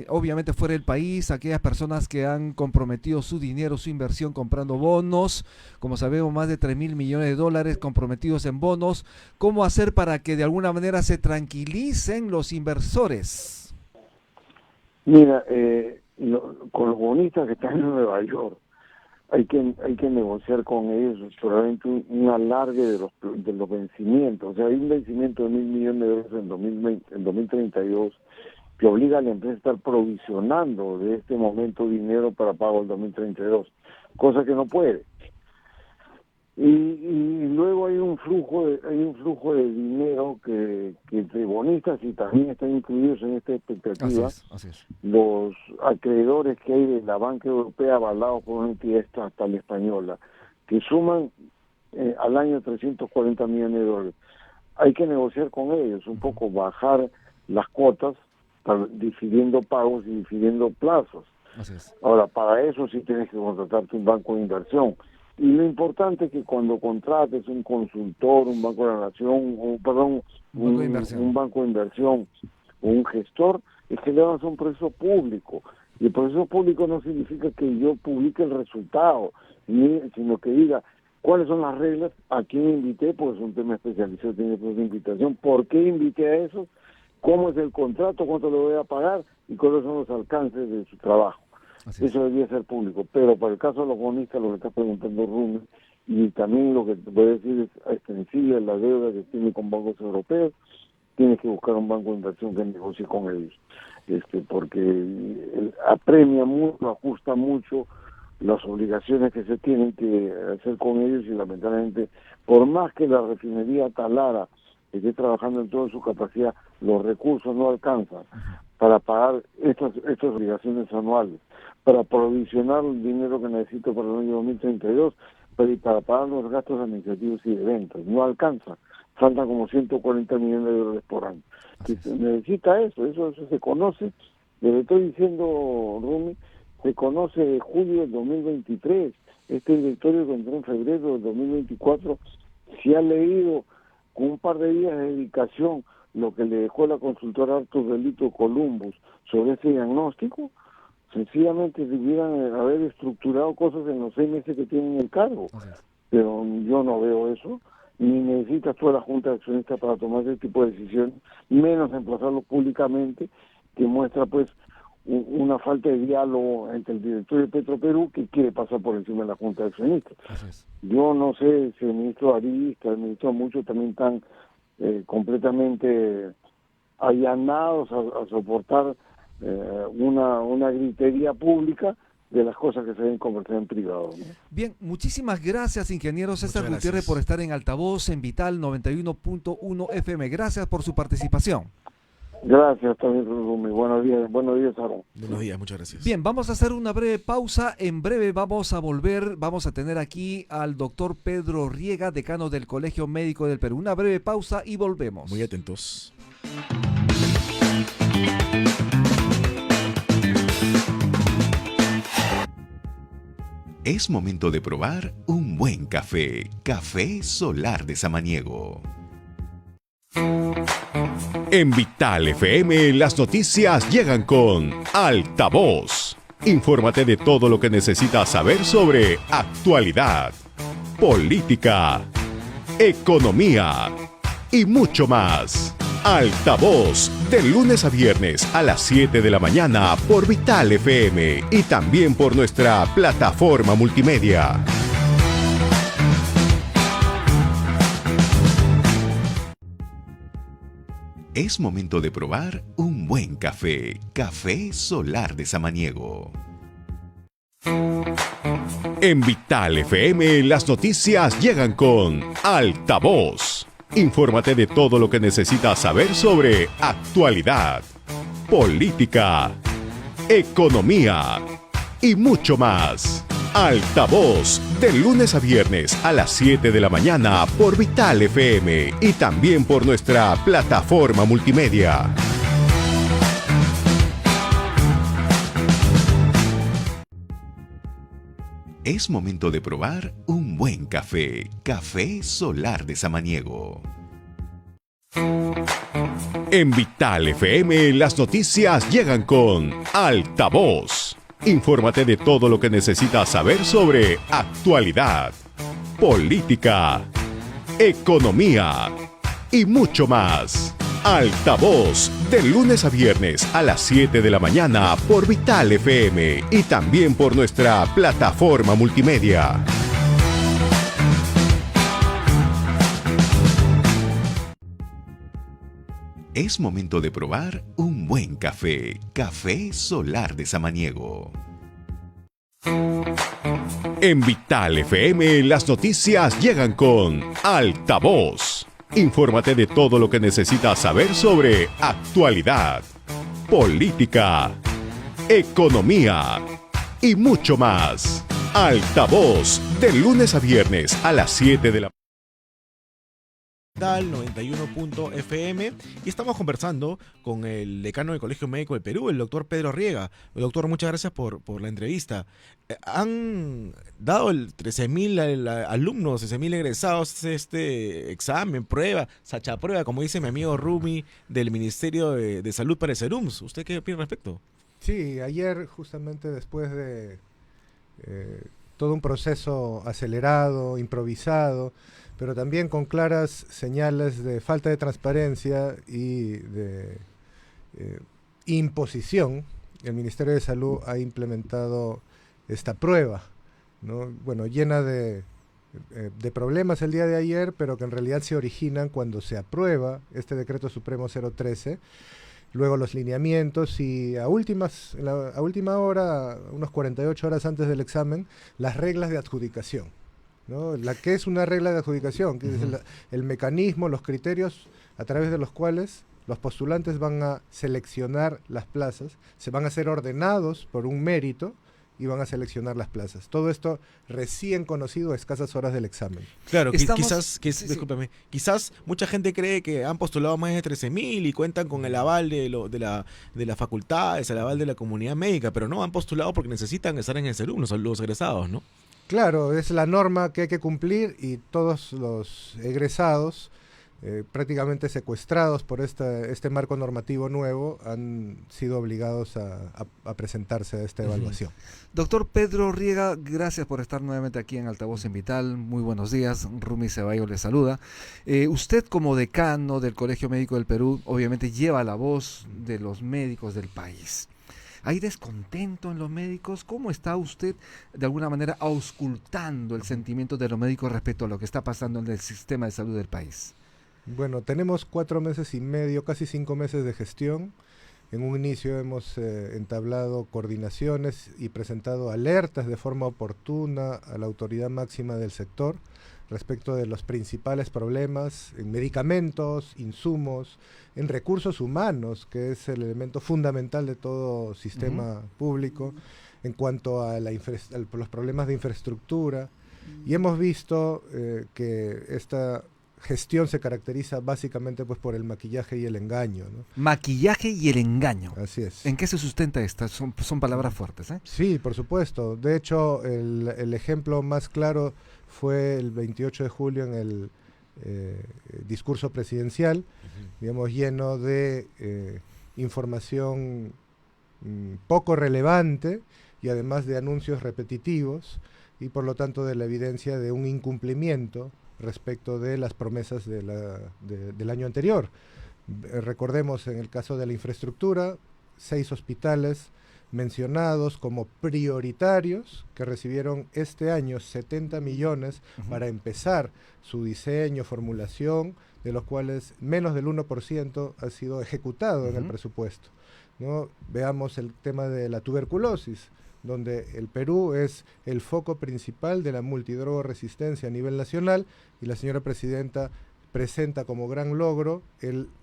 obviamente fuera del país, aquellas personas que han comprometido su dinero, su inversión comprando bonos? Como sabemos, más de 3.000 millones de dólares comprometidos en bonos. ¿Cómo hacer para que de alguna manera se tranquilicen los inversores? Mira, con los bonistas que están en Nueva York, hay que negociar con ellos solamente un alargue de los vencimientos. O sea, hay un vencimiento de $1.000 millones de dólares en 2032 que obliga a la empresa a estar provisionando de este momento dinero para pago el 2032, cosa que no puede. Y luego hay un flujo de dinero que entre bonistas y también están incluidos en esta expectativa. Así es. Los acreedores que hay de la banca europea avalados por una entidad estatal española que suman al año 340 millones de dólares. Hay que negociar con ellos, un poco bajar las cuotas, difiriendo pagos y difiriendo plazos. Así es. Ahora, para eso sí tienes que contratarte un banco de inversión. Y lo importante es que cuando contrates un consultor, un banco de la nación, un banco de inversión o un gestor, es que le hagas un proceso público. Y el proceso público no significa que yo publique el resultado, sino que diga cuáles son las reglas, a quién invité, porque es un tema especializado, tiene proceso de invitación, por qué invité a eso, cómo es el contrato, cuánto le voy a pagar y cuáles son los alcances de su trabajo. Eso debería ser público, pero para el caso de los bonistas, lo que está preguntando Rumi, y también lo que te voy a decir es extensible a la deuda que tiene con bancos europeos, tienes que buscar un banco de inversión que negocie con ellos, porque apremia mucho, ajusta mucho las obligaciones que se tienen que hacer con ellos, y lamentablemente, por más que la refinería Talara esté trabajando en toda su capacidad, los recursos no alcanzan para pagar estas obligaciones anuales, para provisionar el dinero que necesito para el año 2032, y para pagar los gastos administrativos y de ventas. No alcanza, faltan como 140 millones de dólares por año. Se necesita eso se conoce, le estoy diciendo, Rumi, se conoce de julio del 2023, este directorio que entró en febrero del 2024, se ha leído con un par de días de dedicación lo que le dejó la consultora Arthur Delito Columbus sobre ese diagnóstico, sencillamente debieran haber estructurado cosas en los 6 meses que tienen el cargo. Pero yo no veo eso, ni necesitas toda la Junta de Accionistas para tomar ese tipo de decisiones, menos emplazarlo públicamente, que muestra pues una falta de diálogo entre el directorio de Petroperú, que quiere pasar por encima de la Junta de Accionistas. Yo no sé si el ministro Arista, el ministro Mucho también están completamente allanados a soportar una gritería pública de las cosas que se deben conversar en privado, ¿no? Bien, muchísimas gracias, ingeniero César Gutiérrez, por estar en Altavoz en Vital 91.1 FM. Gracias por su participación. Gracias también, Rumi. Buenos días, Aaron. Buenos días, muchas gracias. Bien, vamos a hacer una breve pausa. En breve vamos a volver, vamos a tener aquí al doctor Pedro Riega, decano del Colegio Médico del Perú. Una breve pausa y volvemos. Muy atentos. Es momento de probar un buen café. Café Solar de Samaniego. En Vital FM las noticias llegan con Altavoz. Infórmate de todo lo que necesitas saber sobre actualidad, política, economía y mucho más. Altavoz, de lunes a viernes a las 7 de la mañana por Vital FM y también por nuestra plataforma multimedia. Es momento de probar un buen café. Café Solar de Samaniego. En Vital FM las noticias llegan con Altavoz. Infórmate de todo lo que necesitas saber sobre actualidad, política, economía y mucho más. Altavoz, de lunes a viernes a las 7 de la mañana por Vital FM y también por nuestra plataforma multimedia. Es momento de probar un buen café. Café Solar de Samaniego. En Vital FM las noticias llegan con Altavoz. Infórmate de todo lo que necesitas saber sobre actualidad, política, economía y mucho más. Altavoz, de lunes a viernes a las 7 de la mañana por Vital FM y también por nuestra plataforma multimedia. Es momento de probar un buen café. Café Solar de Samaniego. En Vital FM las noticias llegan con Altavoz. Infórmate de todo lo que necesitas saber sobre actualidad, política, economía y mucho más. Altavoz, de lunes a viernes a las 7 de la 91.fm y estamos conversando con el decano del Colegio Médico del Perú, el doctor Pedro Riega. Doctor, muchas gracias por la entrevista. Han dado 13.000 alumnos, 13.000 egresados este examen, prueba, sacha prueba, como dice mi amigo Rumi del Ministerio de Salud para el SERUMS. ¿Usted qué opina al respecto? Sí, ayer justamente después de todo un proceso acelerado, improvisado, pero también con claras señales de falta de transparencia y de imposición, el Ministerio de Salud ha implementado esta prueba, ¿no? Bueno, llena de problemas el día de ayer, pero que en realidad se originan cuando se aprueba este Decreto Supremo 013, luego los lineamientos y a última hora, unos 48 horas antes del examen, las reglas de adjudicación, ¿no? La que es una regla de adjudicación, que es el mecanismo, los criterios a través de los cuales los postulantes van a seleccionar las plazas, se van a ser ordenados por un mérito y van a seleccionar las plazas. Todo esto recién conocido a escasas horas del examen. Claro, discúlpeme, quizás mucha gente cree que han postulado más de 13.000 y cuentan con el aval de las facultades, el aval de la comunidad médica, pero no, han postulado porque necesitan estar en el SERUM, los egresados, ¿no? Claro, es la norma que hay que cumplir y todos los egresados, prácticamente secuestrados por este marco normativo nuevo, han sido obligados a presentarse a esta evaluación. Doctor Pedro Riega, gracias por estar nuevamente aquí en Altavoz en Vital. Muy buenos días, Rumi Ceballos le saluda. Usted como decano del Colegio Médico del Perú, obviamente lleva la voz de los médicos del país. ¿Hay descontento en los médicos? ¿Cómo está usted, de alguna manera, auscultando el sentimiento de los médicos respecto a lo que está pasando en el sistema de salud del país? Bueno, tenemos 4 meses y medio, casi 5 meses de gestión. En un inicio hemos entablado coordinaciones y presentado alertas de forma oportuna a la autoridad máxima del sector respecto de los principales problemas en medicamentos, insumos, en recursos humanos, que es el elemento fundamental de todo sistema público, en cuanto a los problemas de infraestructura. Y hemos visto que esta gestión se caracteriza básicamente pues por el maquillaje y el engaño, ¿no? Maquillaje y el engaño. Así es. ¿En qué se sustenta esta? Son palabras fuertes, ¿eh? Sí, por supuesto. De hecho, el ejemplo más claro fue el 28 de julio en el discurso presidencial, digamos, lleno de información poco relevante y además de anuncios repetitivos y por lo tanto de la evidencia de un incumplimiento respecto de las promesas del año anterior. Recordemos en el caso de la infraestructura, 6 hospitales mencionados como prioritarios que recibieron este año 70 millones para empezar su diseño, formulación, de los cuales menos del 1% ha sido ejecutado en el presupuesto, ¿no? Veamos el tema de la tuberculosis, donde el Perú es el foco principal de la multidrogo-resistencia a nivel nacional y la señora presidenta presenta como gran logro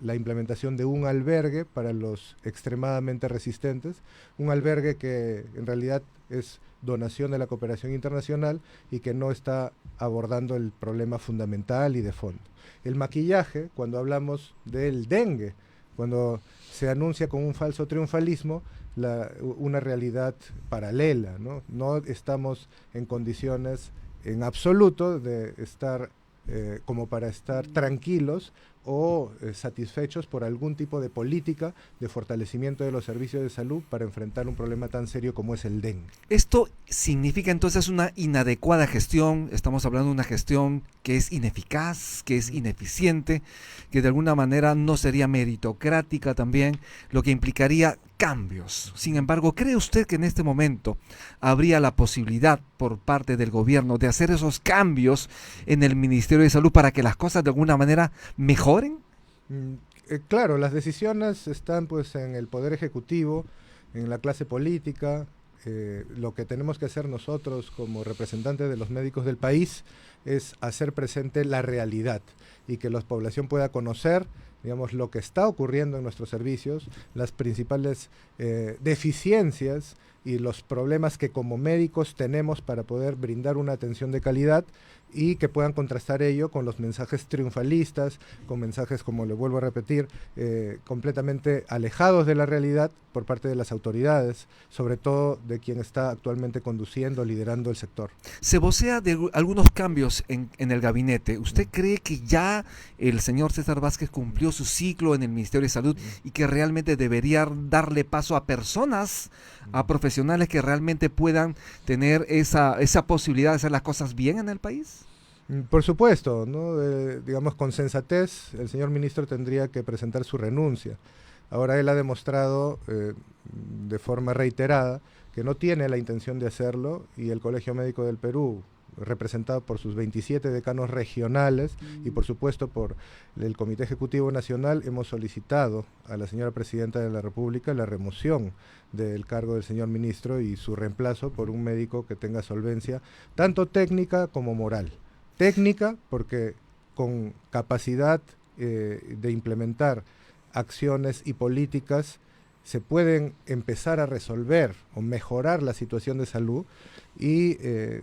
la implementación de un albergue para los extremadamente resistentes, un albergue que en realidad es donación de la cooperación internacional y que no está abordando el problema fundamental y de fondo. El maquillaje, cuando hablamos del dengue, cuando se anuncia con un falso triunfalismo una realidad paralela, ¿no? No estamos en condiciones en absoluto de estar como para estar tranquilos o satisfechos por algún tipo de política de fortalecimiento de los servicios de salud para enfrentar un problema tan serio como es el dengue. Esto significa entonces una inadecuada gestión, estamos hablando de una gestión que es ineficaz, que es ineficiente, que de alguna manera no sería meritocrática también, lo que implicaría cambios. Sin embargo, ¿cree usted que en este momento habría la posibilidad por parte del gobierno de hacer esos cambios en el Ministerio de Salud para que las cosas de alguna manera mejoren? Claro, las decisiones están pues en el Poder Ejecutivo, en la clase política. Lo que tenemos que hacer nosotros como representantes de los médicos del país es hacer presente la realidad y que la población pueda conocer, digamos, lo que está ocurriendo en nuestros servicios, las principales deficiencias y los problemas que como médicos tenemos para poder brindar una atención de calidad y que puedan contrastar ello con los mensajes triunfalistas, con mensajes, como le vuelvo a repetir, completamente alejados de la realidad por parte de las autoridades, sobre todo de quien está actualmente conduciendo, liderando el sector. Se vocea de algunos cambios en el gabinete. ¿Usted cree que ya el señor César Vázquez cumplió su ciclo en el Ministerio de Salud y que realmente debería darle paso a personas, a profesionales que realmente puedan tener esa posibilidad de hacer las cosas bien en el país? Por supuesto, ¿no? Digamos, con sensatez, el señor ministro tendría que presentar su renuncia. Ahora él ha demostrado de forma reiterada que no tiene la intención de hacerlo, y el Colegio Médico del Perú, representado por sus 27 decanos regionales y por supuesto por el Comité Ejecutivo Nacional, hemos solicitado a la señora Presidenta de la República la remoción del cargo del señor ministro y su reemplazo por un médico que tenga solvencia tanto técnica como moral. Técnica porque con capacidad de implementar acciones y políticas se pueden empezar a resolver o mejorar la situación de salud, y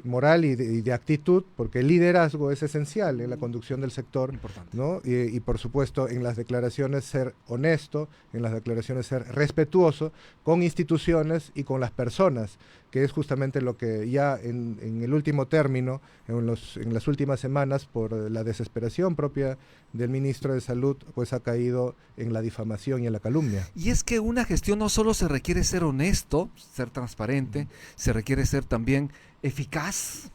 moral y de actitud, porque el liderazgo es esencial en la conducción del sector, ¿no? Y por supuesto en las declaraciones ser honesto, en las declaraciones ser respetuoso con instituciones y con las personas, que es justamente lo que ya en el último término, en las últimas semanas, por la desesperación propia del ministro de Salud, pues ha caído en la difamación y en la calumnia. Y es que una gestión no solo se requiere ser honesto, ser transparente, se requiere ser también eficaz,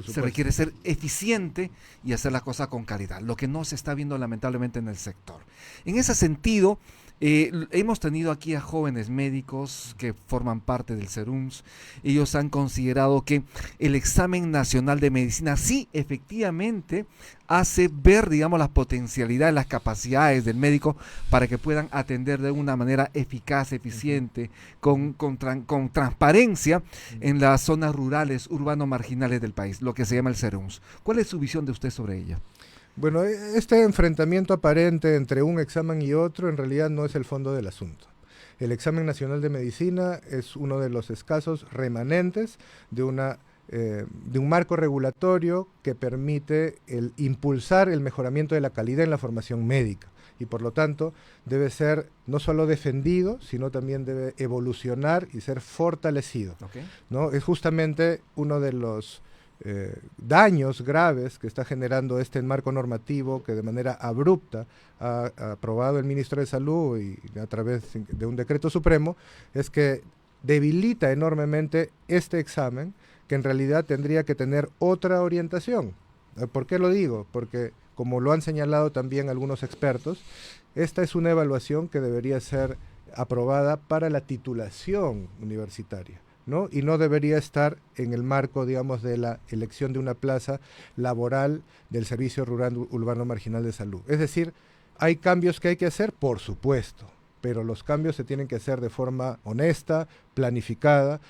se requiere ser eficiente y hacer la cosa con calidad, lo que no se está viendo lamentablemente en el sector. En ese sentido, hemos tenido aquí a jóvenes médicos que forman parte del SERUMS. Ellos han considerado que el examen nacional de medicina sí efectivamente hace ver, digamos, las potencialidades, las capacidades del médico para que puedan atender de una manera eficaz, eficiente, con transparencia en las zonas rurales, urbano-marginales del país, lo que se llama el SERUMS. ¿Cuál es su visión de usted sobre ella? Bueno, este enfrentamiento aparente entre un examen y otro en realidad no es el fondo del asunto. El examen nacional de medicina es uno de los escasos remanentes de un marco regulatorio que permite impulsar el mejoramiento de la calidad en la formación médica, y por lo tanto debe ser no solo defendido, sino también debe evolucionar y ser fortalecido, ¿no? Es justamente uno de los daños graves que está generando este marco normativo que de manera abrupta ha aprobado el ministro de Salud y a través de un decreto supremo, es que debilita enormemente este examen, que en realidad tendría que tener otra orientación. ¿Por qué lo digo? Porque, como lo han señalado también algunos expertos, esta es una evaluación que debería ser aprobada para la titulación universitaria, ¿no? Y no debería estar en el marco, digamos, de la elección de una plaza laboral del Servicio Rural Urbano Marginal de Salud. Es decir, hay cambios que hay que hacer, por supuesto, pero los cambios se tienen que hacer de forma honesta, planificada,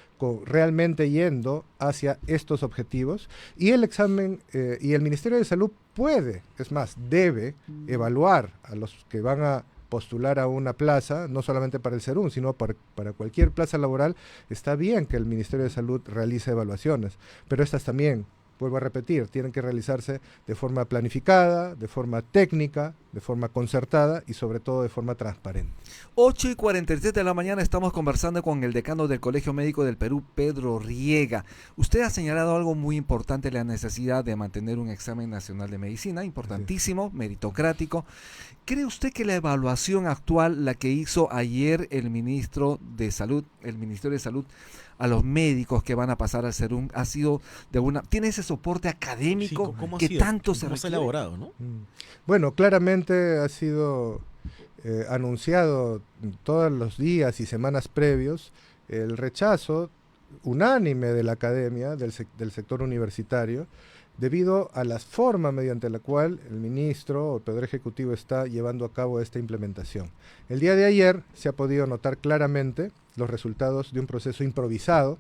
realmente yendo hacia estos objetivos, y el examen y el Ministerio de Salud puede, es más, debe evaluar a los que van a postular a una plaza, no solamente para el SERUM, sino para cualquier plaza laboral. Está bien que el Ministerio de Salud realice evaluaciones, pero estas también, vuelvo a repetir, tienen que realizarse de forma planificada, de forma técnica, de forma concertada y sobre todo de forma transparente. 8:47 de la mañana estamos conversando con el decano del Colegio Médico del Perú, Pedro Riega. Usted ha señalado algo muy importante, la necesidad de mantener un examen nacional de medicina, importantísimo, meritocrático. ¿Cree usted que la evaluación actual, la que hizo ayer el Ministerio de Salud, a los médicos que van a pasar al SERUM, ha sido tiene ese soporte académico que tanto se ha elaborado, ¿no? Bueno, claramente ha sido anunciado todos los días y semanas previos el rechazo unánime de la academia, del sector universitario, debido a la forma mediante la cual el ministro o el Poder Ejecutivo está llevando a cabo esta implementación. El día de ayer se ha podido notar claramente los resultados de un proceso improvisado,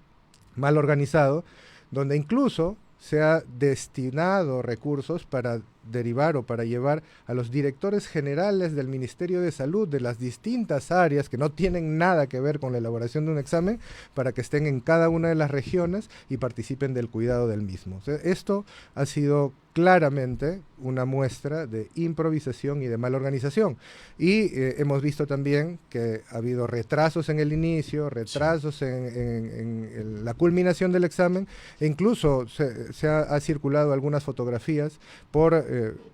mal organizado, donde incluso se ha destinado recursos para derivar o para llevar a los directores generales del Ministerio de Salud de las distintas áreas que no tienen nada que ver con la elaboración de un examen, para que estén en cada una de las regiones y participen del cuidado del mismo. O sea, esto ha sido claramente una muestra de improvisación y de mala organización. Y hemos visto también que ha habido retrasos en el inicio, retrasos en la culminación del examen, e incluso se ha circulado algunas fotografías por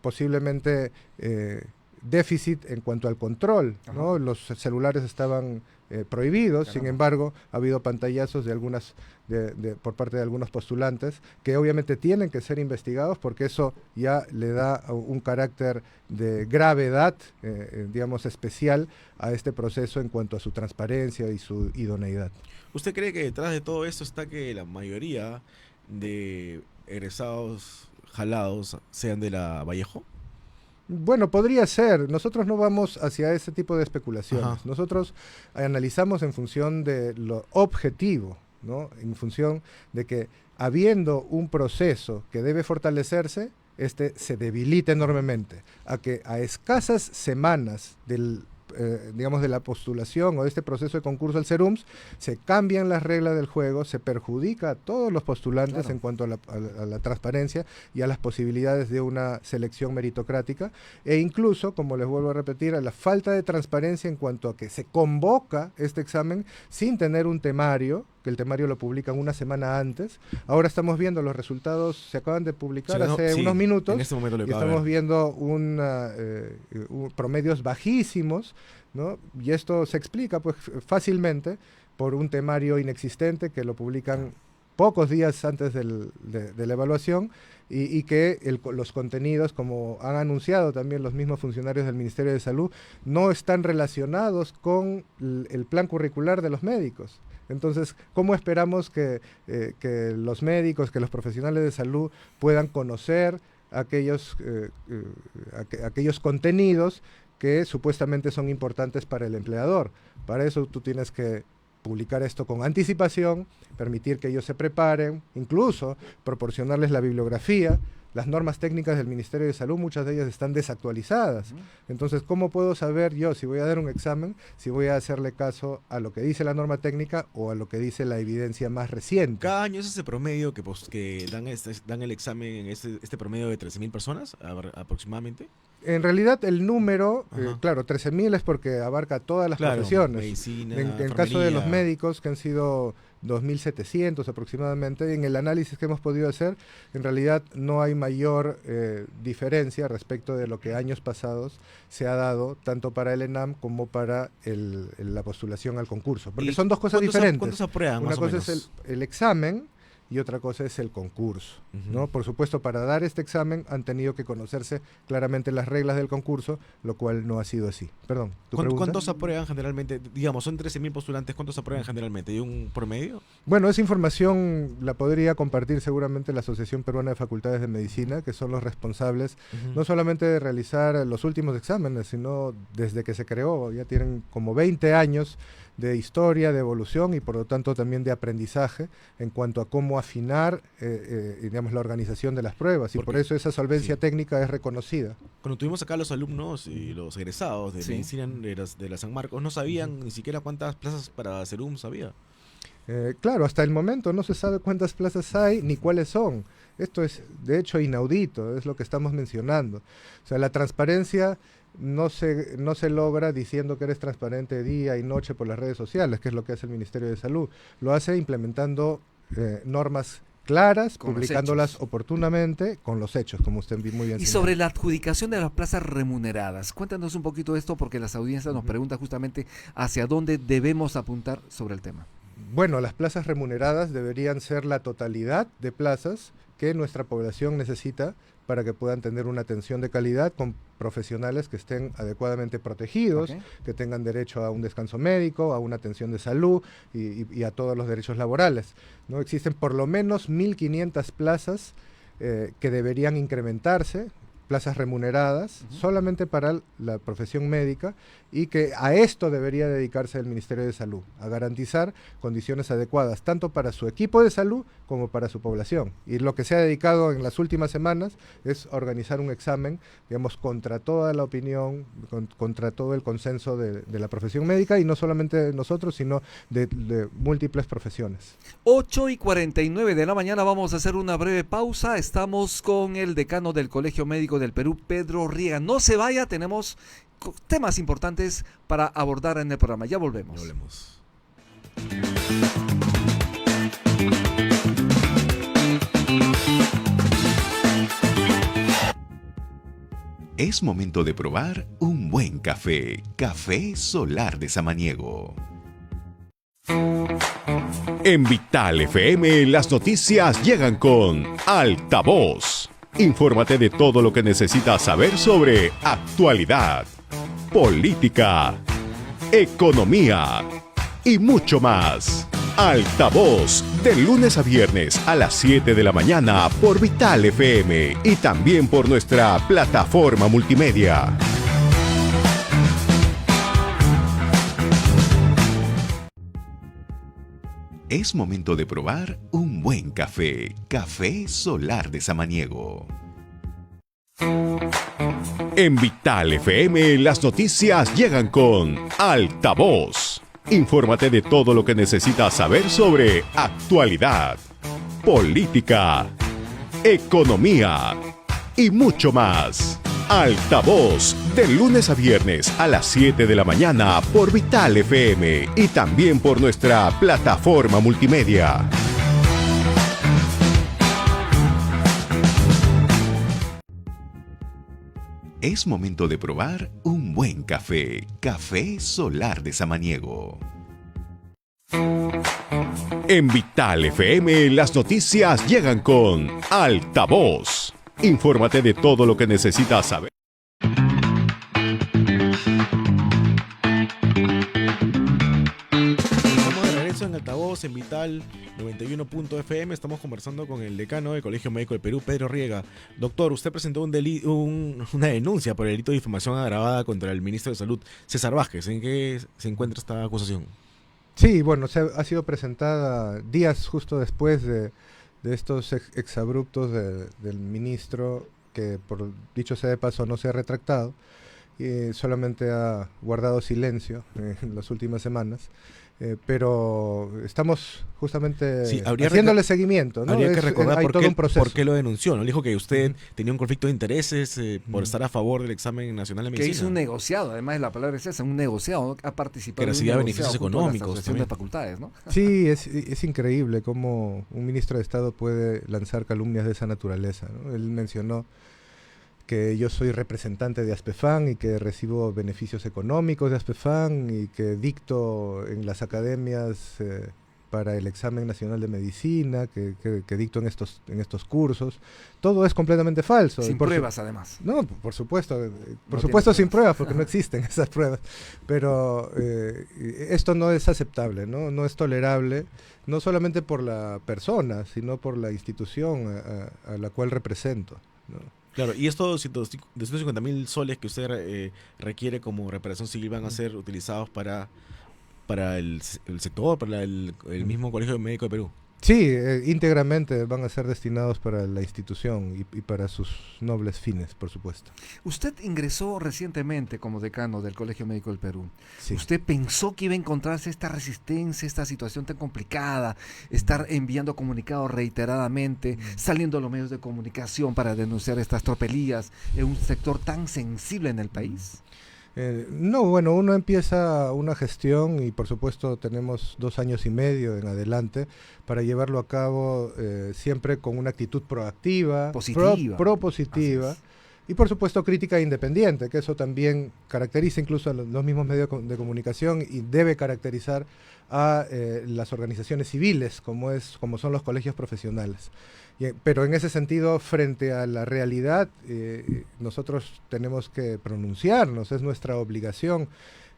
posiblemente déficit en cuanto al control, ¿no? Los celulares estaban prohibidos. Sin embargo, ha habido pantallazos por parte de algunos postulantes que obviamente tienen que ser investigados, porque eso ya le da un carácter de gravedad, digamos, especial a este proceso en cuanto a su transparencia y su idoneidad. ¿Usted cree que detrás de todo esto está que la mayoría de egresados jalados sean de la Vallejo? Bueno, podría ser. Nosotros no vamos hacia ese tipo de especulaciones. Ajá. Nosotros analizamos en función de lo objetivo, ¿no? En función de que, habiendo un proceso que debe fortalecerse, este se debilita enormemente. A escasas semanas digamos, de la postulación o de este proceso de concurso al SERUMS, se cambian las reglas del juego, se perjudica a todos los postulantes en cuanto a la transparencia y a las posibilidades de una selección meritocrática, e incluso, como les vuelvo a repetir, a la falta de transparencia en cuanto a que se convoca este examen sin tener un temario, que el temario lo publican una semana antes. Ahora estamos viendo los resultados, se acaban de publicar hace unos minutos, en este momento y estamos viendo promedios bajísimos, ¿no? Y esto se explica pues fácilmente por un temario inexistente que lo publican pocos días antes de la evaluación, y que los contenidos, como han anunciado también los mismos funcionarios del Ministerio de Salud, no están relacionados con el plan curricular de los médicos. Entonces, ¿cómo esperamos que los médicos, que los profesionales de salud puedan conocer aquellos contenidos que supuestamente son importantes para el empleador? Para eso tú tienes que publicar esto con anticipación, permitir que ellos se preparen, incluso proporcionarles la bibliografía. Las normas técnicas del Ministerio de Salud, muchas de ellas están desactualizadas. Entonces, ¿cómo puedo saber yo, si voy a dar un examen, si voy a hacerle caso a lo que dice la norma técnica o a lo que dice la evidencia más reciente? Cada año es ese promedio que dan el examen, este promedio de 13.000 personas aproximadamente. En realidad el número, claro, 13.000 es porque abarca todas las profesiones. Medicina, en el caso de los médicos, que han sido 2.700 aproximadamente, en el análisis que hemos podido hacer, en realidad no hay mayor diferencia respecto de lo que años pasados se ha dado, tanto para el ENAM como para la postulación al concurso. Porque son dos cosas diferentes. ¿Cuántos aprueban? Una cosa es el examen, y otra cosa es el concurso, ¿no? Por supuesto, para dar este examen han tenido que conocerse claramente las reglas del concurso, lo cual no ha sido así. Perdón, ¿tu pregunta? ¿Cuántos aprueban generalmente? Digamos, son 13.000 postulantes, ¿cuántos aprueban generalmente? ¿Hay un promedio? Bueno, esa información la podría compartir seguramente la Asociación Peruana de Facultades de Medicina, que son los responsables no solamente de realizar los últimos exámenes, sino desde que se creó. Ya tienen como 20 años de historia, de evolución y por lo tanto también de aprendizaje en cuanto a cómo afinar digamos, la organización de las pruebas, y por eso esa solvencia técnica es reconocida. Cuando tuvimos acá los alumnos y los egresados de medicina de la San Marcos, no sabían ni siquiera cuántas plazas para SERUMS había. Claro, hasta el momento no se sabe cuántas plazas hay ni cuáles son. Esto es de hecho inaudito, es lo que estamos mencionando. O sea, la transparencia no se logra diciendo que eres transparente día y noche por las redes sociales, que es lo que hace el Ministerio de Salud. Lo hace implementando normas claras, Con los publicándolas hechos. oportunamente con los hechos, como usted muy bien Y señala. sobre la adjudicación de las plazas remuneradas, cuéntanos un poquito de esto porque las audiencias nos preguntan justamente hacia dónde debemos apuntar sobre el tema. Bueno, las plazas remuneradas deberían ser la totalidad de plazas que nuestra población necesita para que puedan tener una atención de calidad con profesionales que estén adecuadamente protegidos, Ok. que tengan derecho a un descanso médico, a una atención de salud y a todos los derechos laborales, ¿no? Existen por lo menos 1.500 plazas que deberían incrementarse, plazas remuneradas, solamente para la profesión médica, y que a esto debería dedicarse el Ministerio de Salud, a garantizar condiciones adecuadas, tanto para su equipo de salud como para su población. Y lo que se ha dedicado en las últimas semanas es organizar un examen, digamos, contra toda la opinión, contra todo el consenso de la profesión médica, y no solamente de nosotros, sino de múltiples profesiones. 8:49 de la mañana, vamos a hacer una breve pausa. Estamos con el decano del Colegio Médico del Perú, Pedro Riega. No se vaya, tenemos temas importantes para abordar en el programa. Ya volvemos. No hablemos. Es momento de probar un buen café. Café Solar de Samaniego. En Vital FM las noticias llegan con Altavoz. Infórmate de todo lo que necesitas saber sobre actualidad, política, economía y mucho más. Altavoz, de lunes a viernes a las 7 de la mañana por Vital FM y también por nuestra plataforma multimedia. Es momento de probar un buen café. Café Solar de Samaniego. En Vital FM las noticias llegan con Altavoz. Infórmate de todo lo que necesitas saber sobre actualidad, política, economía y mucho más. Altavoz, de lunes a viernes a las 7 de la mañana por Vital FM y también por nuestra plataforma multimedia. Es momento de probar un buen café. Café Solar de Samaniego. En Vital FM las noticias llegan con Altavoz. Infórmate de todo lo que necesitas saber. Estamos de regreso en Altavoz, en Vital 91.fm. Estamos conversando con el decano del Colegio Médico del Perú, Pedro Riega. Doctor, usted presentó una denuncia por el delito de difamación agravada contra el ministro de Salud, César Vázquez. ¿En qué se encuentra esta acusación? Sí, bueno, ha sido presentada días justo después de estos exabruptos del ministro, que por dicho sea de paso no se ha retractado, y solamente ha guardado silencio en las últimas semanas. Pero estamos justamente haciéndole seguimiento, ¿no? Habría que recordar hay todo un proceso. por qué lo denunció, ¿no? Dijo que usted tenía un conflicto de intereses por estar a favor del examen nacional de Que medicina. hizo un negociado, además la palabra es esa, un negociado, ¿no? Ha participado Que recibía en un beneficios negociado junto a la económicos Asociación de también. facultades, ¿no? Sí, es increíble cómo un ministro de Estado puede lanzar calumnias de esa naturaleza, ¿no? Él mencionó que yo soy representante de ASPEFAN y que recibo beneficios económicos de ASPEFAN y que dicto en las academias para el examen nacional de medicina, que dicto en estos cursos. Todo es completamente falso. Sin pruebas, además. No, por supuesto. Por No supuesto tiene sin pruebas, porque no existen esas pruebas. Pero esto no es aceptable, ¿no? No es tolerable, no solamente por la persona, sino por la institución a la cual represento, ¿no? Claro, y estos 250.000 soles que usted requiere como reparación civil van a ser utilizados para el sector, para el mismo Colegio Médico de Perú. Sí, íntegramente van a ser destinados para la institución y para sus nobles fines, por supuesto. Usted ingresó recientemente como decano del Colegio Médico del Perú. Sí. ¿Usted pensó que iba a encontrarse esta resistencia, esta situación tan complicada, estar enviando comunicados reiteradamente, saliendo a los medios de comunicación para denunciar estas tropelías en un sector tan sensible en el país? No, bueno, uno empieza una gestión y por supuesto tenemos 2 años y medio en adelante para llevarlo a cabo siempre con una actitud proactiva, Positiva. propositiva y por supuesto crítica independiente, que eso también caracteriza incluso a los mismos medios de comunicación y debe caracterizar a las organizaciones civiles como son los colegios profesionales. Pero en ese sentido, frente a la realidad, nosotros tenemos que pronunciarnos, es nuestra obligación,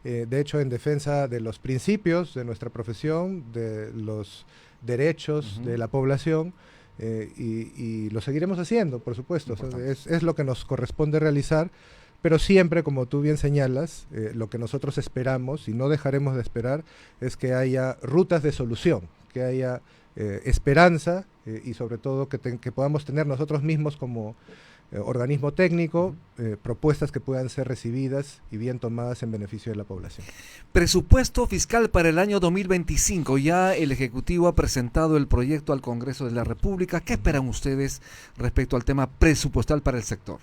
de hecho, en defensa de los principios de nuestra profesión, de los derechos de la población, y lo seguiremos haciendo, por supuesto. O sea, es lo que nos corresponde realizar, pero siempre, como tú bien señalas, lo que nosotros esperamos, y no dejaremos de esperar, es que haya rutas de solución, que haya esperanza y sobre todo que podamos tener nosotros mismos como organismo técnico propuestas que puedan ser recibidas y bien tomadas en beneficio de la población. Presupuesto fiscal para el año 2025. Ya el Ejecutivo ha presentado el proyecto al Congreso de la República. ¿Qué esperan ustedes respecto al tema presupuestal para el sector?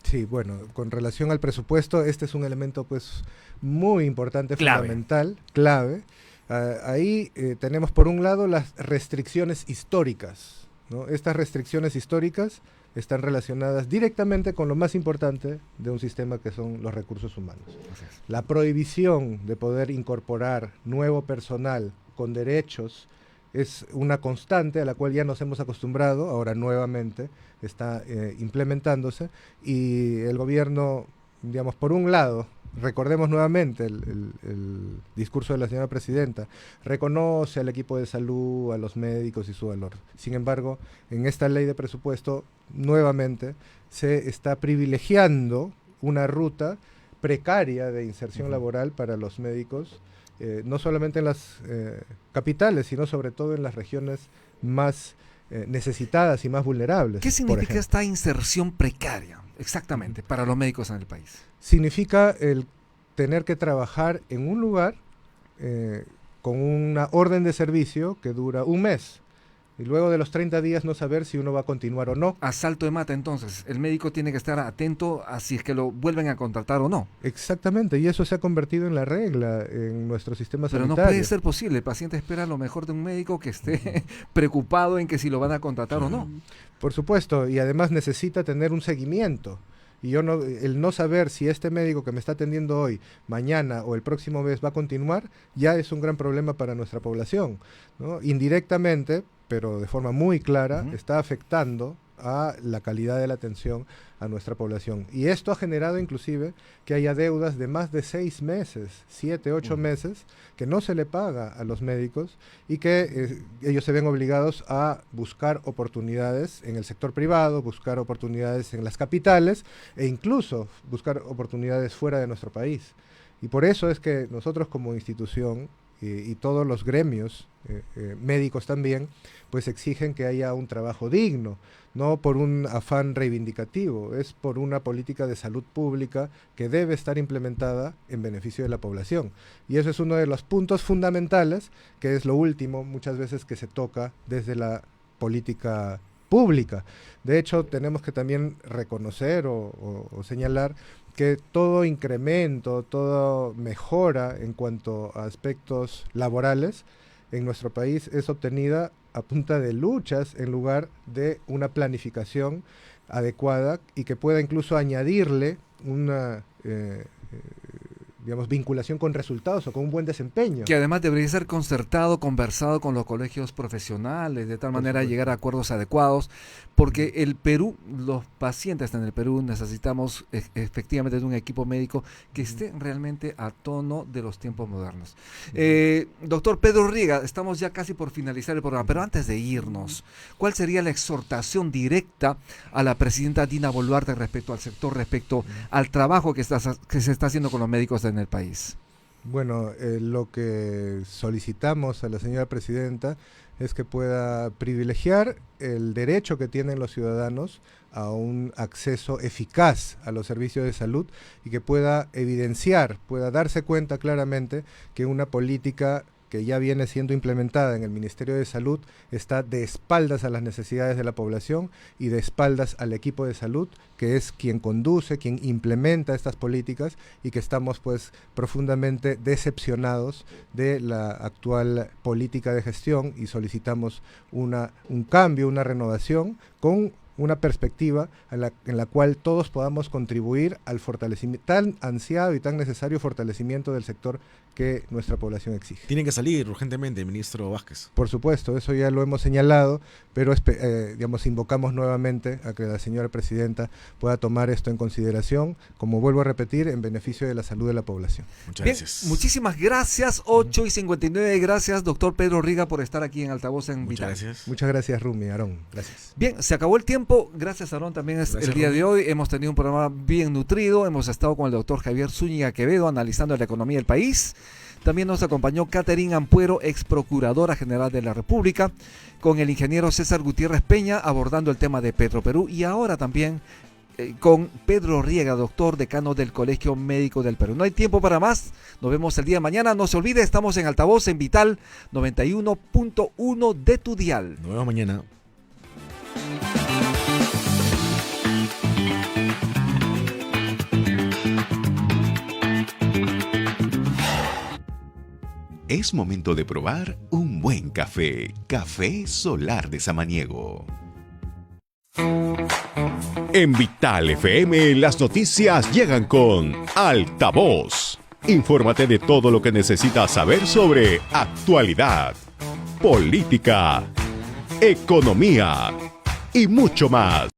Sí, bueno, con relación al presupuesto, este es un elemento pues muy importante, fundamental, clave. Ahí tenemos por un lado las restricciones históricas, ¿no? Estas restricciones históricas están relacionadas directamente con lo más importante de un sistema que son los recursos humanos. La prohibición de poder incorporar nuevo personal con derechos es una constante a la cual ya nos hemos acostumbrado, ahora nuevamente está implementándose y el gobierno, digamos, por un lado, recordemos nuevamente el discurso de la señora presidenta, reconoce al equipo de salud, a los médicos y su valor. Sin embargo, en esta ley de presupuesto, nuevamente, se está privilegiando una ruta precaria de inserción laboral para los médicos, no solamente en las capitales, sino sobre todo en las regiones más necesitadas y más vulnerables. ¿Qué significa esta inserción precaria exactamente para los médicos en el país? Significa el tener que trabajar en un lugar con una orden de servicio que dura un mes y luego de los 30 días no saber si uno va a continuar o no. A salto de mata, entonces, el médico tiene que estar atento a si es que lo vuelven a contratar o no. Exactamente, y eso se ha convertido en la regla en nuestro sistema sanitario. Pero no puede ser posible, el paciente espera lo mejor de un médico que esté preocupado en que si lo van a contratar o no. Por supuesto, y además necesita tener un seguimiento. Y el no saber si este médico que me está atendiendo hoy, mañana o el próximo mes va a continuar, ya es un gran problema para nuestra población, ¿no? Indirectamente, pero de forma muy clara, está afectando a la calidad de la atención a nuestra población. Y esto ha generado inclusive que haya deudas de más de 6 meses, 7, 8 meses, que no se le paga a los médicos y que ellos se ven obligados a buscar oportunidades en el sector privado, buscar oportunidades en las capitales e incluso buscar oportunidades fuera de nuestro país. Y por eso es que nosotros como institución y todos los gremios médicos también, pues exigen que haya un trabajo digno, no por un afán reivindicativo, es por una política de salud pública que debe estar implementada en beneficio de la población. Y eso es uno de los puntos fundamentales, que es lo último muchas veces que se toca desde la política pública. De hecho, tenemos que también reconocer o señalar que todo incremento, toda mejora en cuanto a aspectos laborales en nuestro país es obtenida a punta de luchas en lugar de una planificación adecuada y que pueda incluso añadirle una digamos, vinculación con resultados o con un buen desempeño. Que además debería ser concertado, conversado con los colegios profesionales, de tal manera llegar a acuerdos adecuados, porque el Perú, los pacientes en el Perú necesitamos efectivamente de un equipo médico que esté realmente a tono de los tiempos modernos. Doctor Pedro Riga, estamos ya casi por finalizar el programa, pero antes de irnos, ¿cuál sería la exhortación directa a la presidenta Dina Boluarte respecto al sector, respecto al trabajo que se está haciendo con los médicos en el país? Bueno, lo que solicitamos a la señora presidenta es que pueda privilegiar el derecho que tienen los ciudadanos a un acceso eficaz a los servicios de salud y que pueda evidenciar, pueda darse cuenta claramente que una política que ya viene siendo implementada en el Ministerio de Salud está de espaldas a las necesidades de la población y de espaldas al equipo de salud, que es quien conduce, quien implementa estas políticas, y que estamos pues profundamente decepcionados de la actual política de gestión y solicitamos un cambio, una renovación con una perspectiva en la cual todos podamos contribuir al fortalecimiento, tan ansiado y tan necesario fortalecimiento del sector que nuestra población exige. Tienen que salir urgentemente, ministro Vázquez. Por supuesto, eso ya lo hemos señalado, pero digamos, invocamos nuevamente a que la señora presidenta pueda tomar esto en consideración, como vuelvo a repetir, en beneficio de la salud de la población. Muchas Bien, gracias. muchísimas gracias, 8:59. Gracias, doctor Pedro Riga, por estar aquí en Altavoz en Muchas Vital. gracias. Muchas gracias, Rumi, Aarón. Gracias. Bien, se acabó el tiempo. Gracias, Aarón, también Gracias, el día Rumi. de hoy. Hemos tenido un programa bien nutrido. Hemos estado con el doctor Javier Zúñiga Quevedo analizando la economía del país. También nos acompañó Catherine Ampuero, ex procuradora general de la República, con el ingeniero César Gutiérrez Peña abordando el tema de Petroperú, y ahora también con Pedro Riega, doctor decano del Colegio Médico del Perú. No hay tiempo para más. Nos vemos el día de mañana. No se olvide, estamos en Altavoz en Vital 91.1 de tu dial. Nos vemos mañana. Es momento de probar un buen café. Café Solar de Samaniego. En Vital FM las noticias llegan con Altavoz. Infórmate de todo lo que necesitas saber sobre actualidad, política, economía y mucho más.